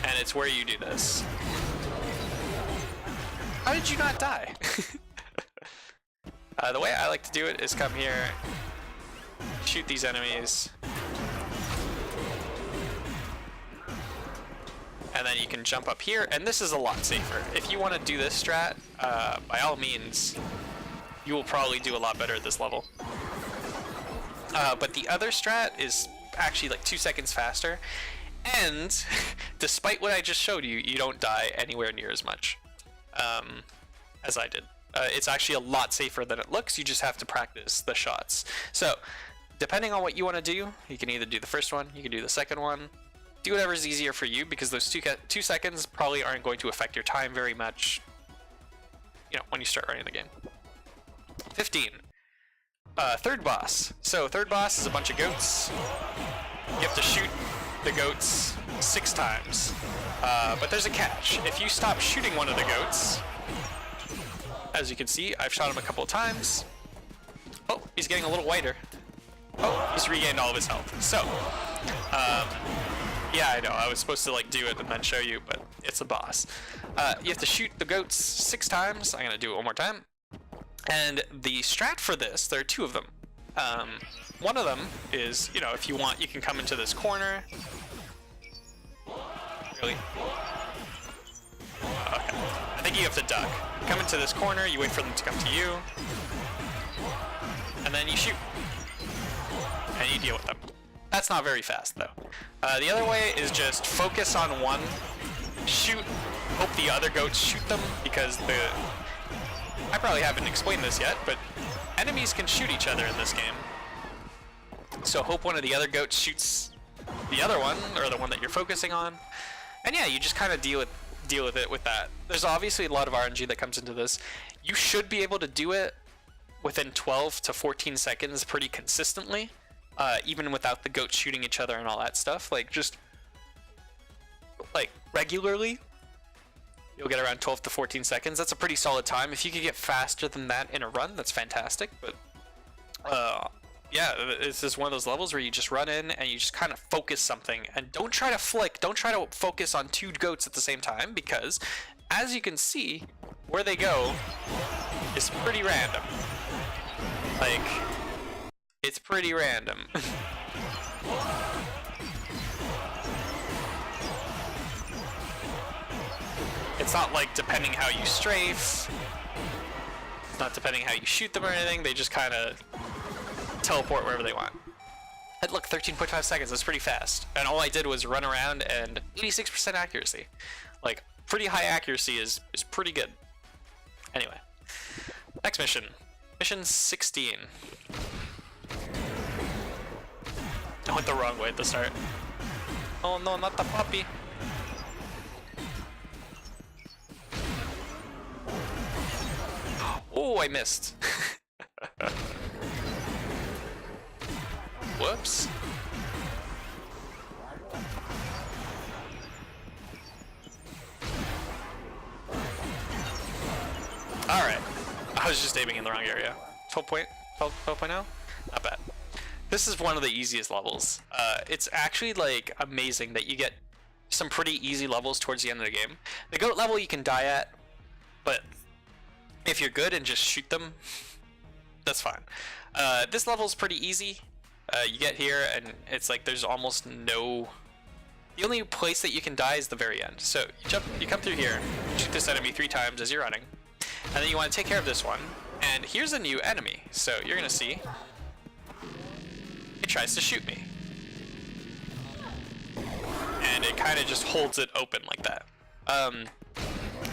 And it's where you do this. How did you not die? The way I like to do it is come here, shoot these enemies, and then you can jump up here, and this is a lot safer. If you want to do this strat, by all means, you will probably do a lot better at this level. But the other strat is actually like 2 seconds faster, and despite what I just showed you, you don't die anywhere near as much as I did. It's actually a lot safer than it looks. You just have to practice the shots. So depending on what you want to do, you can either do the first one, you can do the second one, do whatever's easier for you, because those 2 seconds probably aren't going to affect your time very much. when you start running the game. 15. Third boss. So third boss is a bunch of goats. You have to shoot the goats 6 times. But there's a catch. If you stop shooting one of the goats, as you can see, I've shot him a couple of times. Oh, he's getting a little whiter. Oh, he's regained all of his health. So, yeah, I know. I was supposed to like do it and then show you, but it's a boss. You have to shoot the goats 6 times. I'm gonna do it one more time. And the strat for this, there are 2 of them. One of them is, if you want, you can come into this corner. Really? Okay. I think you have to duck. Come into this corner, you wait for them to come to you, and then you shoot. And you deal with them. That's not very fast, though. The other way is just focus on one, shoot, hope the other goats shoot them, because I probably haven't explained this yet, but enemies can shoot each other in this game. So hope one of the other goats shoots the other one, or the one that you're focusing on. And yeah, you just kind of deal with it with that. There's obviously a lot of RNG that comes into this. You should be able to do it within 12 to 14 seconds pretty consistently, even without the goats shooting each other and all that stuff. Like, just like regularly, you'll get around 12 to 14 seconds. That's a pretty solid time. If you could get faster than that in a run, that's fantastic. But yeah, it's just one of those levels where you just run in and you just kind of focus something, and don't try to flick. Don't try to focus on 2 goats at the same time, because as you can see, where they go is pretty random. Like, it's pretty random. It's not like depending how you strafe. It's not depending how you shoot them or anything. They just kind of teleport wherever they want. And look, 13.5 seconds. That's pretty fast. And all I did was run around, and 86% accuracy. Like, pretty high accuracy is pretty good. Anyway, next mission. Mission 16. I went the wrong way at the start. Oh no, not the puppy. Oh, I missed. Whoops. Alright. I was just aiming in the wrong area. 12.0? Not bad. This is one of the easiest levels. It's actually like amazing that you get some pretty easy levels towards the end of the game. The goat level you can die at, but if you're good and just shoot them, that's fine. This level is pretty easy. You get here and it's like there's almost no... The only place that you can die is the very end. So you come through here, shoot this enemy 3 times as you're running, and then you want to take care of this one. And here's a new enemy. So you're gonna see it tries to shoot me, and it kind of just holds it open like that.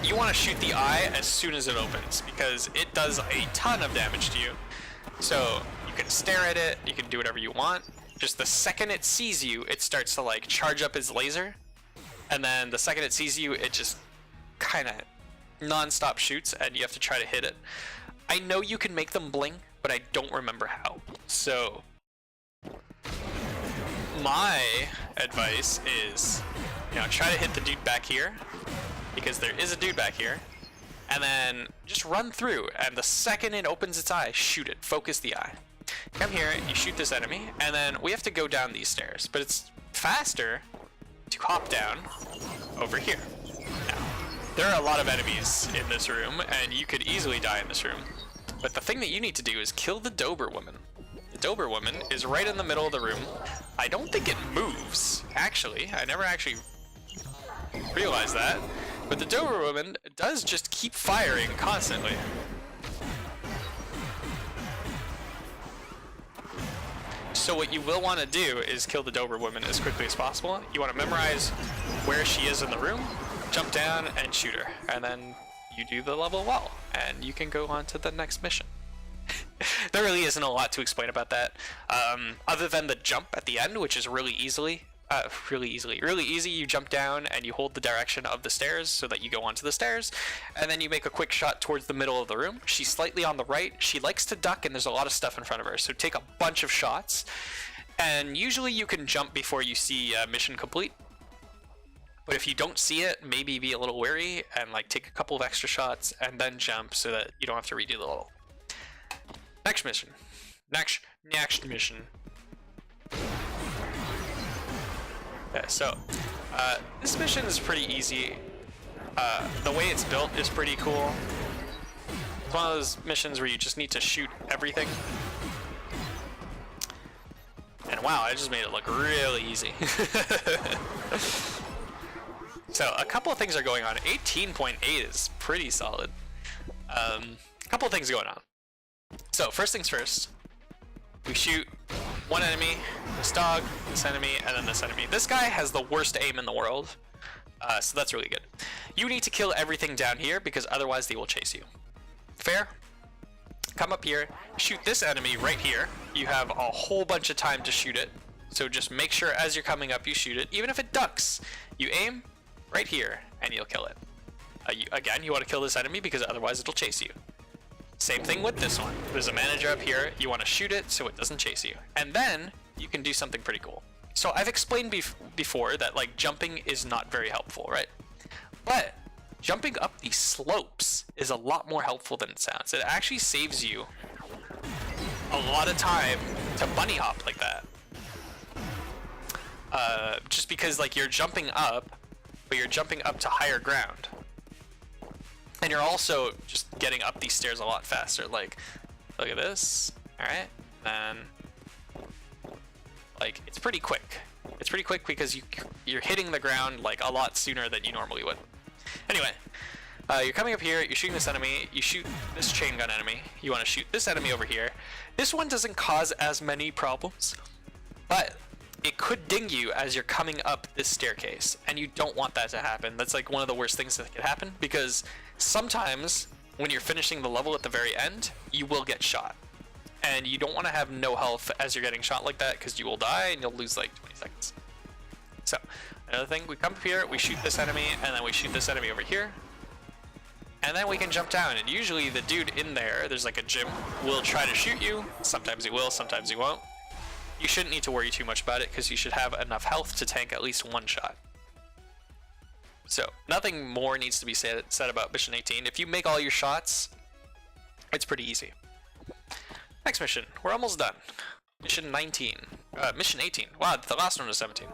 You want to shoot the eye as soon as it opens, because it does a ton of damage to you. So you can stare at it, you can do whatever you want. Just the second it sees you, it starts to like charge up its laser, and then the second it sees you, it just kind of non-stop shoots, and you have to try to hit it. I know you can make them bling, but I don't remember how. So my advice is, try to hit the dude back here, because there is a dude back here, and then just run through, and the second it opens its eye, shoot it. Focus the eye. Come here, you shoot this enemy, and then we have to go down these stairs, but it's faster to hop down over here. Now, there are a lot of enemies in this room, and you could easily die in this room, but the thing that you need to do is kill the Doberwoman. The Doberwoman is right in the middle of the room. I don't think it moves, actually. I never actually realized that. But the Doberwoman does just keep firing constantly. So what you will want to do is kill the Doberwoman as quickly as possible. You want to memorize where she is in the room, jump down and shoot her, and then you do the level well, and you can go on to the next mission. There really isn't a lot to explain about that, other than the jump at the end, which is really really easily. Really easy, you jump down and you hold the direction of the stairs so that you go onto the stairs, and then you make a quick shot towards the middle of the room. She's slightly on the right. She likes to duck and there's a lot of stuff in front of her, so take a bunch of shots. And usually you can jump before you see mission complete. But if you don't see it, maybe be a little wary and like take a couple of extra shots and then jump so that you don't have to redo the level. Next mission. Next mission. Okay, so this mission is pretty easy. The way it's built is pretty cool. It's one of those missions where you just need to shoot everything. And wow, I just made it look really easy. So a couple of things are going on. 18.8 is pretty solid. A couple of things going on. So first things first, we shoot one enemy, this dog, this enemy, and then this enemy. This guy has the worst aim in the world, so that's really good. You need to kill everything down here because otherwise they will chase you. Fair? Come up here, shoot this enemy right here. You have a whole bunch of time to shoot it, so just make sure as you're coming up you shoot it. Even if it ducks, you aim right here and you'll kill it. Again, you want to kill this enemy because otherwise it'll chase you. Same thing with this one. There's a manager up here. You want to shoot it so it doesn't chase you. And then you can do something pretty cool. So I've explained before that like jumping is not very helpful, right? But jumping up these slopes is a lot more helpful than it sounds. It actually saves you a lot of time to bunny hop like that. Just because like you're jumping up, but you're jumping up to higher ground. And you're also just getting up these stairs a lot faster. Like, look at this. All right, then like it's pretty quick. It's pretty quick because you're hitting the ground like a lot sooner than you normally would. Anyway, you're coming up here. You're shooting this enemy. You shoot this chain gun enemy. You want to shoot this enemy over here. This one doesn't cause as many problems, but it could ding you as you're coming up this staircase, and you don't want that to happen. That's like one of the worst things that could happen, because sometimes when you're finishing the level at the very end, you will get shot. And you don't want to have no health as you're getting shot like that, because you will die and you'll lose like 20 seconds. So, another thing, we come up here, we shoot this enemy, and then we shoot this enemy over here. And then we can jump down, and usually the dude in there's like a gym, will try to shoot you. Sometimes he will, sometimes he won't. You shouldn't need to worry too much about it because you should have enough health to tank at least one shot. So nothing more needs to be said about mission 18. If you make all your shots, it's pretty easy. Next mission, we're almost done. Mission 19, mission 18. Wow, the last one was 17.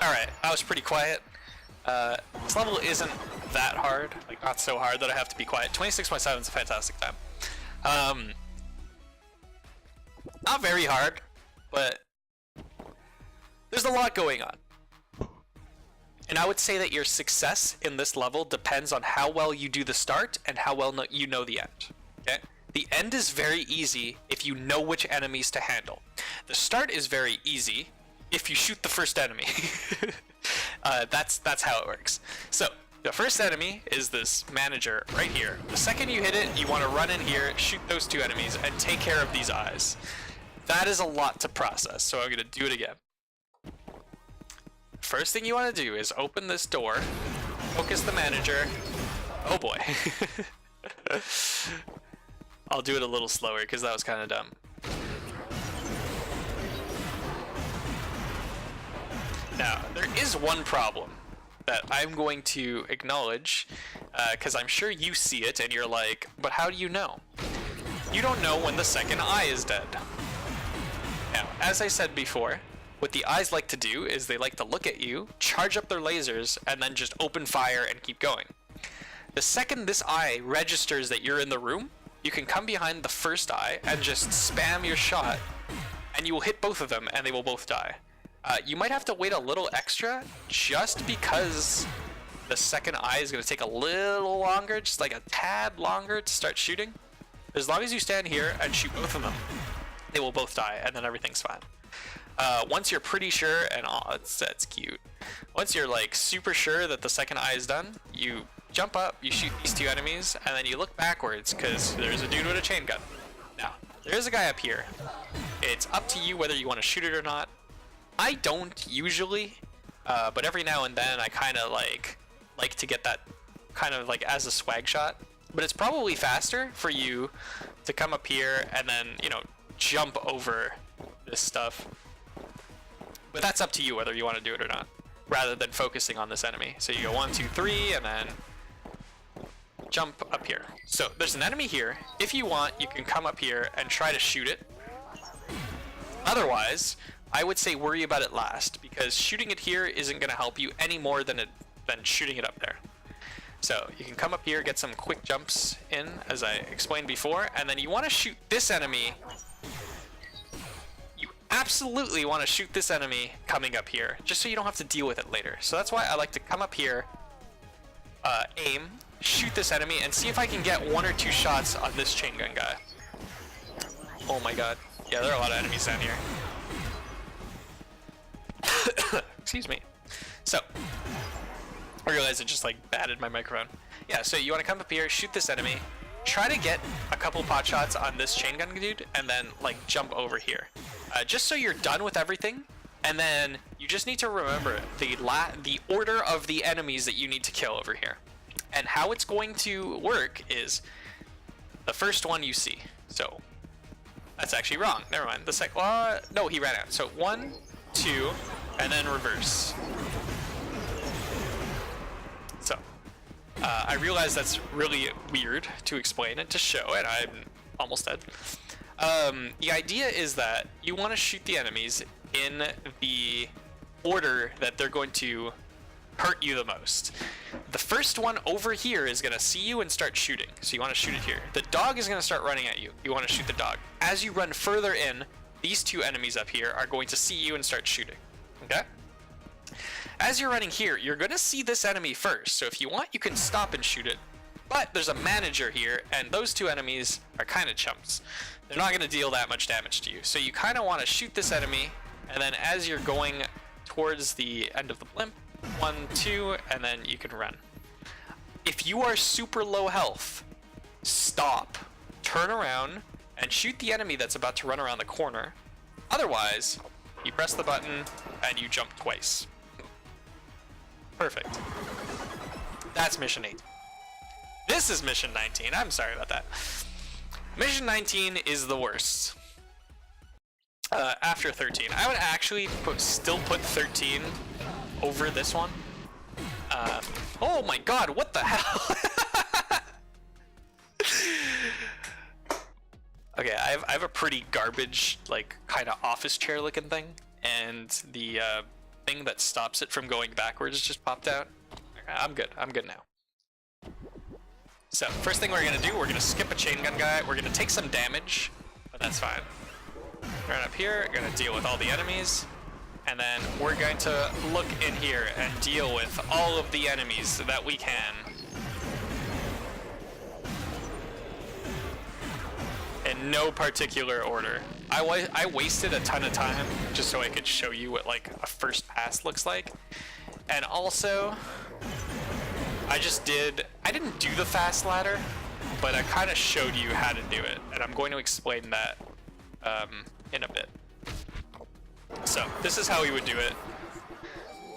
Alright, I was pretty quiet. This level isn't that hard, like not so hard that I have to be quiet. 26.7 is a fantastic time. Not very hard, but there's a lot going on. And I would say that your success in this level depends on how well you do the start and how well you know the end. Okay? The end is very easy if you know which enemies to handle. The start is very easy if you shoot the first enemy. That's how it works. So the first enemy is this manager right here. The second you hit it, you want to run in here, shoot those two enemies, and take care of these eyes. That is a lot to process, so I'm going to do it again. First thing you want to do is open this door, focus the manager. Oh boy. I'll do it a little slower because that was kind of dumb. Now, there is one problem that I'm going to acknowledge, because I'm sure you see it and you're like, but how do you know? You don't know when the second eye is dead. Now, as I said before, what the eyes like to do is they like to look at you, charge up their lasers, and then just open fire and keep going. The second this eye registers that you're in the room, you can come behind the first eye and just spam your shot, and you will hit both of them and they will both die. You might have to wait a little extra just because the second eye is going to take a little longer, just like a tad longer to start shooting. As long as you stand here and shoot both of them, they will both die, and then everything's fine. Once you're pretty sure, and that's cute. Once you're like super sure that the second eye is done, you jump up, you shoot these two enemies, and then you look backwards because there's a dude with a chain gun. Now, there's a guy up here. It's up to you whether you want to shoot it or not. I don't usually, but every now and then I kind of like to get that kind of like as a swag shot. But it's probably faster for you to come up here and then, you know, jump over this stuff. But that's up to you whether you want to do it or not, rather than focusing on this enemy. So you go 1, 2, 3, and then jump up here. So there's an enemy here. If you want, you can come up here and try to shoot it. Otherwise, I would say worry about it last, because shooting it here isn't going to help you any more than shooting it up there. So you can come up here, get some quick jumps in, as I explained before, and then you want to shoot this enemy. You absolutely want to shoot this enemy coming up here, just so you don't have to deal with it later. So that's why I like to come up here, aim, shoot this enemy, and see if I can get 1 or 2 shots on this chain gun guy. Oh my god. Yeah, there are a lot of enemies down here. Excuse me. So, I realized I just like batted my microphone. Yeah, so you want to come up here, shoot this enemy, try to get a couple pot shots on this chain gun dude, and then like jump over here. Just so you're done with everything, and then you just need to remember the order of the enemies that you need to kill over here. And how it's going to work is the first one you see. So that's actually wrong. Never mind. The second, no, he ran out. So 1, 2, and then reverse. So I realize that's really weird to explain and to show, and I'm almost dead. The idea is that you want to shoot the enemies in the order that they're going to hurt you the most. The first one over here is going to see you and start shooting, so you want to shoot it here. The dog is going to start running at you. You want to shoot the dog. As you run further in, these 2 enemies up here are going to see you and start shooting. Okay? As you're running here, you're going to see this enemy first, so if you want, you can stop and shoot it. But there's a manager here, and those 2 enemies are kind of chumps. They're not going to deal that much damage to you, so you kind of want to shoot this enemy, and then as you're going towards the end of the blimp, 1, 2, and then you can run. If you are super low health, stop, turn around, and shoot the enemy that's about to run around the corner. Otherwise, you press the button and you jump twice. Perfect. That's mission 8. This is mission 19. I'm sorry about that. Mission 19 is the worst. After 13. I would actually still put 13 over this one. Oh my god, what the hell? Okay, I have a pretty garbage, like, kind of office chair looking thing, and the thing that stops it from going backwards just popped out. Okay, I'm good now. So, first thing we're gonna do, we're gonna skip a chain gun guy, we're gonna take some damage, but that's fine. Run up here, gonna deal with all the enemies, and then we're going to look in here and deal with all of the enemies that we can. In no particular order. I wasted a ton of time just so I could show you what like a first pass looks like. And also, I didn't do the fast ladder, but I kind of showed you how to do it. And I'm going to explain that in a bit. So this is how we would do it.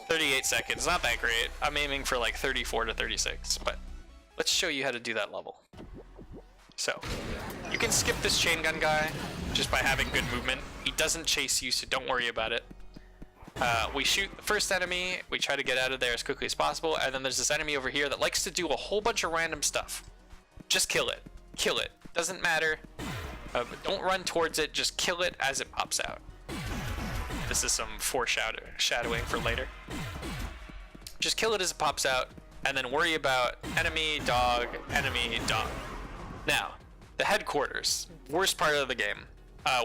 38 seconds, not that great. I'm aiming for like 34 to 36, but let's show you how to do that level. So, you can skip this chain gun guy just by having good movement. He doesn't chase you, so don't worry about it. We shoot the first enemy, we try to get out of there as quickly as possible, and then there's this enemy over here that likes to do a whole bunch of random stuff. Just kill it. Kill it. Doesn't matter. Don't run towards it, just kill it as it pops out. This is some foreshadowing for later. Just kill it as it pops out, and then worry about enemy, dog, enemy, dog. Now, the headquarters, worst part of the game.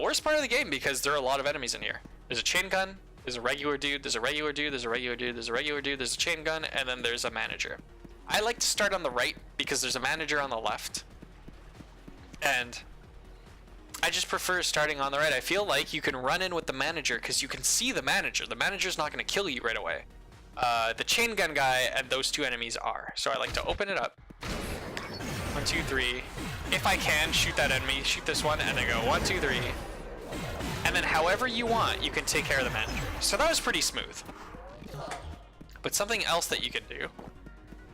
Worst part of the game because there are a lot of enemies in here. There's a chain gun, there's a regular dude, there's a regular dude, there's a regular dude, there's a regular dude, there's a chain gun, and then there's a manager. I like to start on the right because there's a manager on the left. And I just prefer starting on the right. I feel like you can run in with the manager because you can see the manager. The manager's not going to kill you right away. The chain gun guy and those two enemies are. So I like to open it up. 1, 2, 3. If I can, shoot that enemy, shoot this one, and then go 1, 2, 3. And then however you want, you can take care of the manager. So that was pretty smooth. But something else that you can do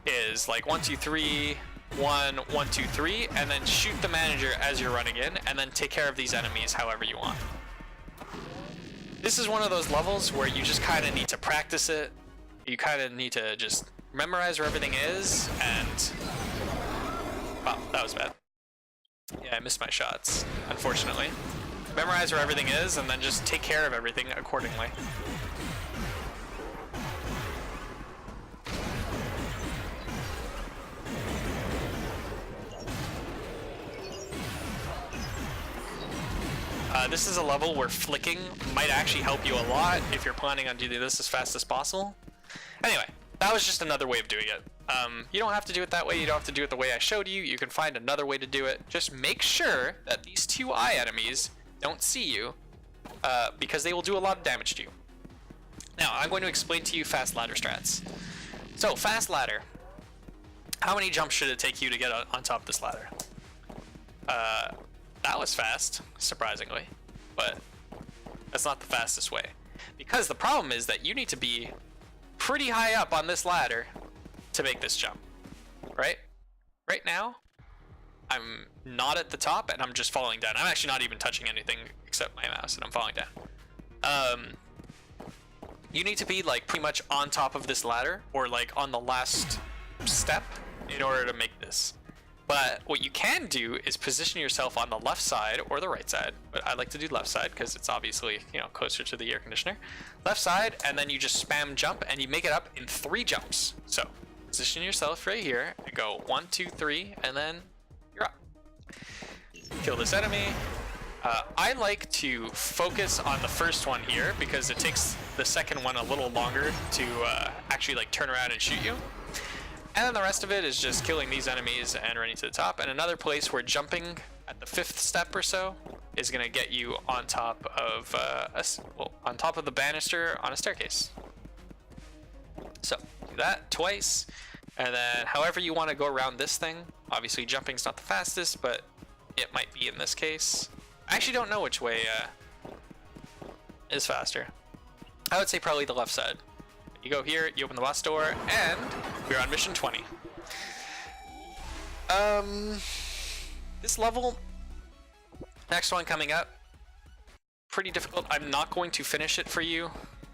is like 1, 2, 3, 1, 1, 2, 3, and then shoot the manager as you're running in, and then take care of these enemies however you want. This is one of those levels where you just kind of need to practice it. You kind of need to just memorize where everything is, and wow, that was bad. Yeah, I missed my shots, unfortunately. Memorize where everything is, and then just take care of everything accordingly. This is a level where flicking might actually help you a lot if you're planning on doing this as fast as possible. Anyway, that was just another way of doing it. You don't have to do it that way. You don't have to do it the way I showed you. You can find another way to do it. Just make sure that these two eye enemies don't see you, because they will do a lot of damage to you. Now, I'm going to explain to you fast ladder strats. So, fast ladder. How many jumps should it take you to get on top of this ladder? That was fast, surprisingly, but that's not the fastest way. Because the problem is that you need to be pretty high up on this ladder to make this jump, right? Right now, I'm not at the top and I'm just falling down. I'm actually not even touching anything except my mouse and I'm falling down. You need to be like pretty much on top of this ladder or like on the last step in order to make this. But what you can do is position yourself on the left side or the right side. But I like to do left side because it's obviously, you know, closer to the air conditioner. Left side, and then you just spam jump and you make it up in 3 jumps. So position yourself right here and go 1, 2, 3, and then you're up. Kill this enemy. I like to focus on the first one here because it takes the second one a little longer to actually like turn around and shoot you. And then the rest of it is just killing these enemies and running to the top. And another place where jumping at the 5th step or so is going to get you on top of on top of the banister on a staircase. So do that twice, and then however you want to go around this thing. Obviously jumping's not the fastest, but it might be in this case. I actually don't know which way is faster. I would say probably the left side. You go here, you open the boss door, and we're on mission 20. This level, next one coming up, pretty difficult. I'm not going to finish it for you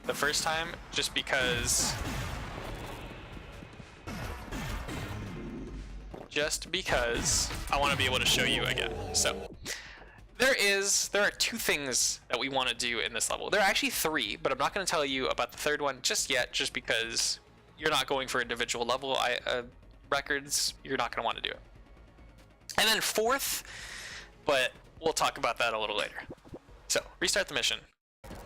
the first time, just because I want to be able to show you again. So there are 2 things that we want to do in this level. There are actually 3, but I'm not going to tell you about the 3rd one just yet, just because you're not going for individual level records. You're not going to want to do it. And then 4th, but we'll talk about that a little later. So restart the mission.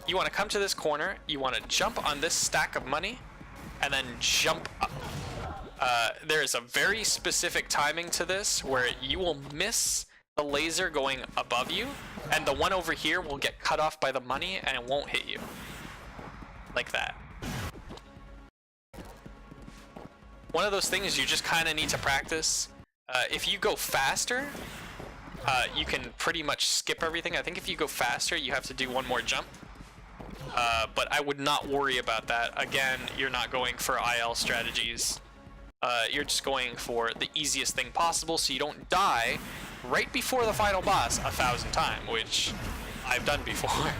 You want to come to this corner, you want to jump on this stack of money, and then jump up. There is a very specific timing to this where you will miss the laser going above you, and the one over here will get cut off by the money and it won't hit you. Like that. One of those things you just kind of need to practice. If you go faster, you can pretty much skip everything. I think if you go faster, you have to do 1 more jump. But I would not worry about that. Again, you're not going for IL strategies. You're just going for the easiest thing possible so you don't die right before the final boss 1,000 times, which I've done before.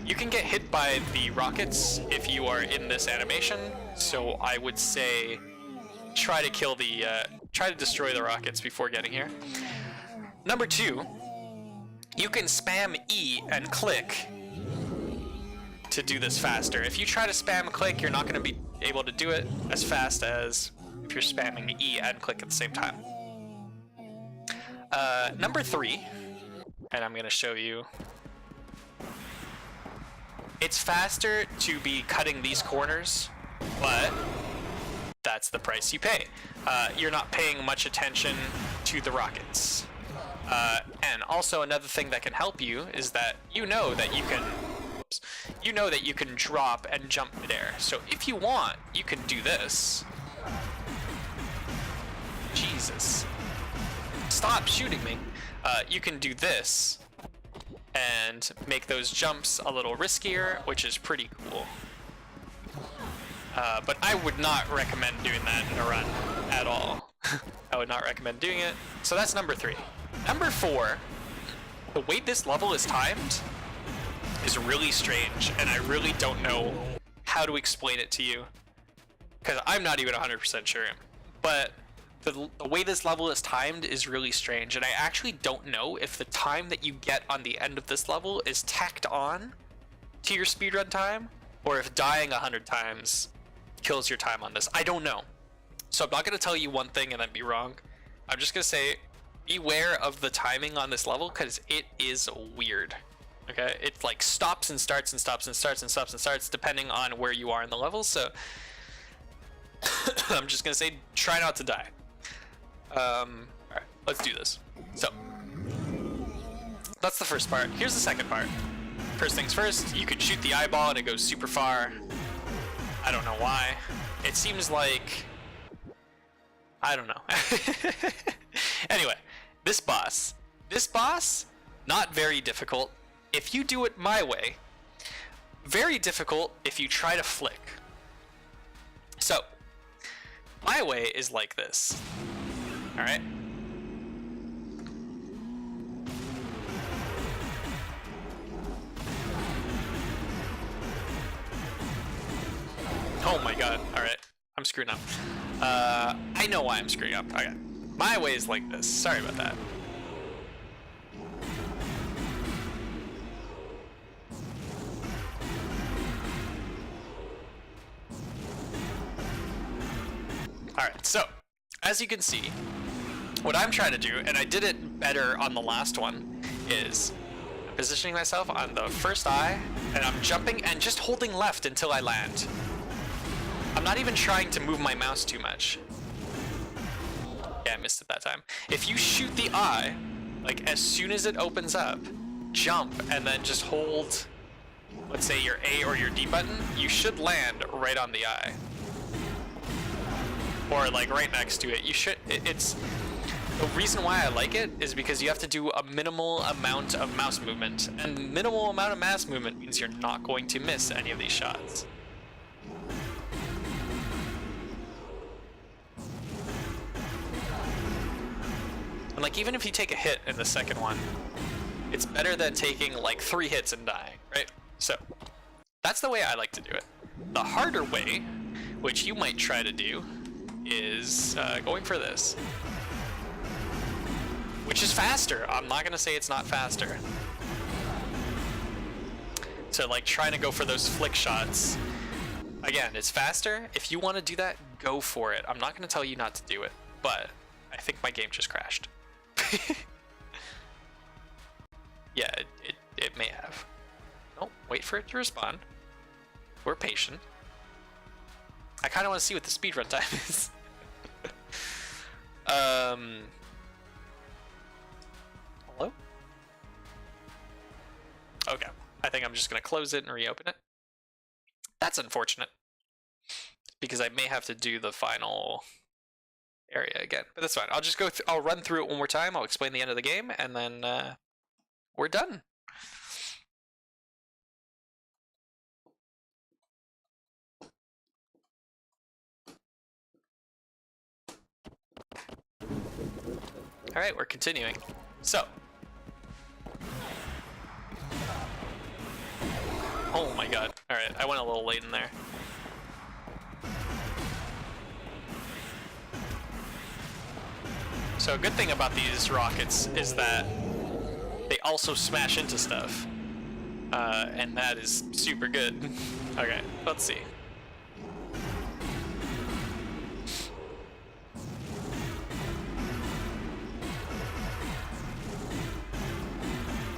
You can get hit by the rockets if you are in this animation, so I would say try to destroy the rockets before getting here. Number 2, you can spam E and click to do this faster. If you try to spam click, you're not going to be able to do it as fast as if you're spamming E and click at the same time. Number 3, and I'm going to show you. It's faster to be cutting these corners, but that's the price you pay. You're not paying much attention to the rockets. And also another thing that can help you is that you know that you can drop and jump midair. So if you want, you can do this. Jesus. Stop shooting me. You can do this and make those jumps a little riskier, which is pretty cool. But I would not recommend doing that in a run at all. I would not recommend doing it. So that's number 3. Number 4, the way this level is timed is really strange, and I really don't know how to explain it to you, because I'm not even 100% sure. But the way this level is timed is really strange, and I actually don't know if the time that you get on the end of this level is tacked on to your speedrun time, or if dying 100 times kills your time on this. I don't know. So I'm not going to tell you one thing and then be wrong. I'm just going to say beware of the timing on this level, because it is weird. Okay, it like stops and starts and stops and starts and stops and starts depending on where you are in the level. So I'm just gonna say try not to die. All right, let's do this. So that's the first part. Here's the second part. First things first, you can shoot the eyeball and it goes super far. I don't know why. It seems like, I don't know. Anyway, this boss, not very difficult if you do it my way. Very difficult if you try to flick. So, my way is like this. All right. Oh my god. All right. I'm screwing up. I know why I'm screwing up. Okay. My way is like this. Sorry about that. Alright, so, as you can see, what I'm trying to do, and I did it better on the last one, is I'm positioning myself on the first eye, and I'm jumping and just holding left until I land. I'm not even trying to move my mouse too much. Yeah, I missed it that time. If you shoot the eye, like as soon as it opens up, jump and then just hold, let's say your A or your D button, you should land right on the eye. Or like right next to it. You should, it's, the reason why I like it is because you have to do a minimal amount of mouse movement, and minimal amount of mouse movement means you're not going to miss any of these shots. And like even if you take a hit in the second one, it's better than taking like 3 hits and dying, right? So that's the way I like to do it. The harder way, which you might try to do, is going for this, which is faster. I'm not gonna say it's not faster. So like trying to go for those flick shots, again, it's faster. If you want to do that, go for it. I'm not gonna tell you not to do it, but I think my game just crashed. Yeah, it may have. Oh, wait for it to respawn. We're patient. I kind of want to see what the speedrun time is. Hello? Okay, I think I'm just going to close it and reopen it. That's unfortunate, because I may have to do the final area again, but that's fine. I'll just go I'll run through it one more time. I'll explain the end of the game, and then we're done. All right, we're continuing. So, oh my god. All right, I went a little late in there. So a good thing about these rockets is that they also smash into stuff, and that is super good. Okay, let's see.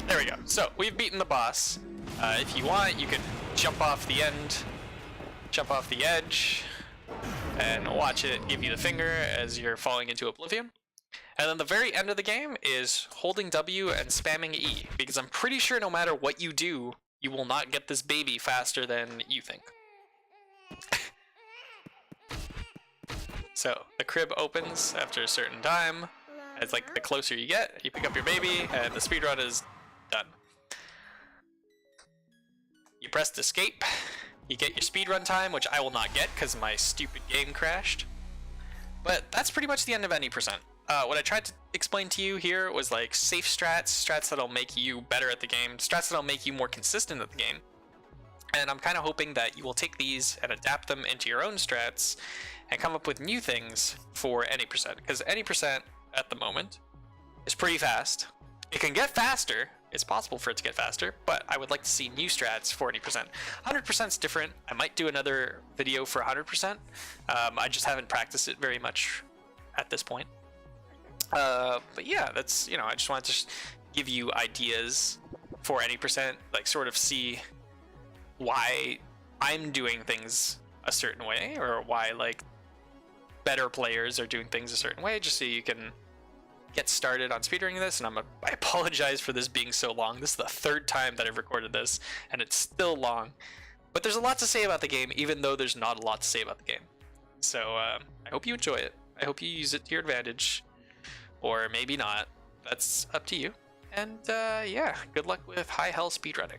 There we go. So we've beaten the boss. If you want, you can jump off the end, jump off the edge, then watch it give you the finger as you're falling into oblivion. And then the very end of the game is holding W and spamming E, because I'm pretty sure no matter what you do, you will not get this baby faster than you think. So the crib opens after a certain time. It's like the closer you get, you pick up your baby, and the speedrun is done. You press escape, you get your speedrun time, which I will not get because my stupid game crashed. But that's pretty much the end of any percent. What I tried to explain to you here was like safe strats that'll make you better at the game, strats that'll make you more consistent at the game. And I'm kind of hoping that you will take these and adapt them into your own strats and come up with new things for any percent, because any percent at the moment is pretty fast. It can get faster, it's possible for it to get faster, but I would like to see new strats for any percent. 100% is different. I might do another video for 100%. I just haven't practiced it very much at this point. But yeah, that's, you know, I just wanted to give you ideas for any percent, like sort of see why I'm doing things a certain way, or why like better players are doing things a certain way, just so you can get started on speedrunning this. And I apologize for this being so long. This is the third time that I've recorded this, and it's still long. But there's a lot to say about the game, even though there's not a lot to say about the game. So I hope you enjoy it. I hope you use it to your advantage, or maybe not. That's up to you. And yeah, good luck with high hell speedrunning.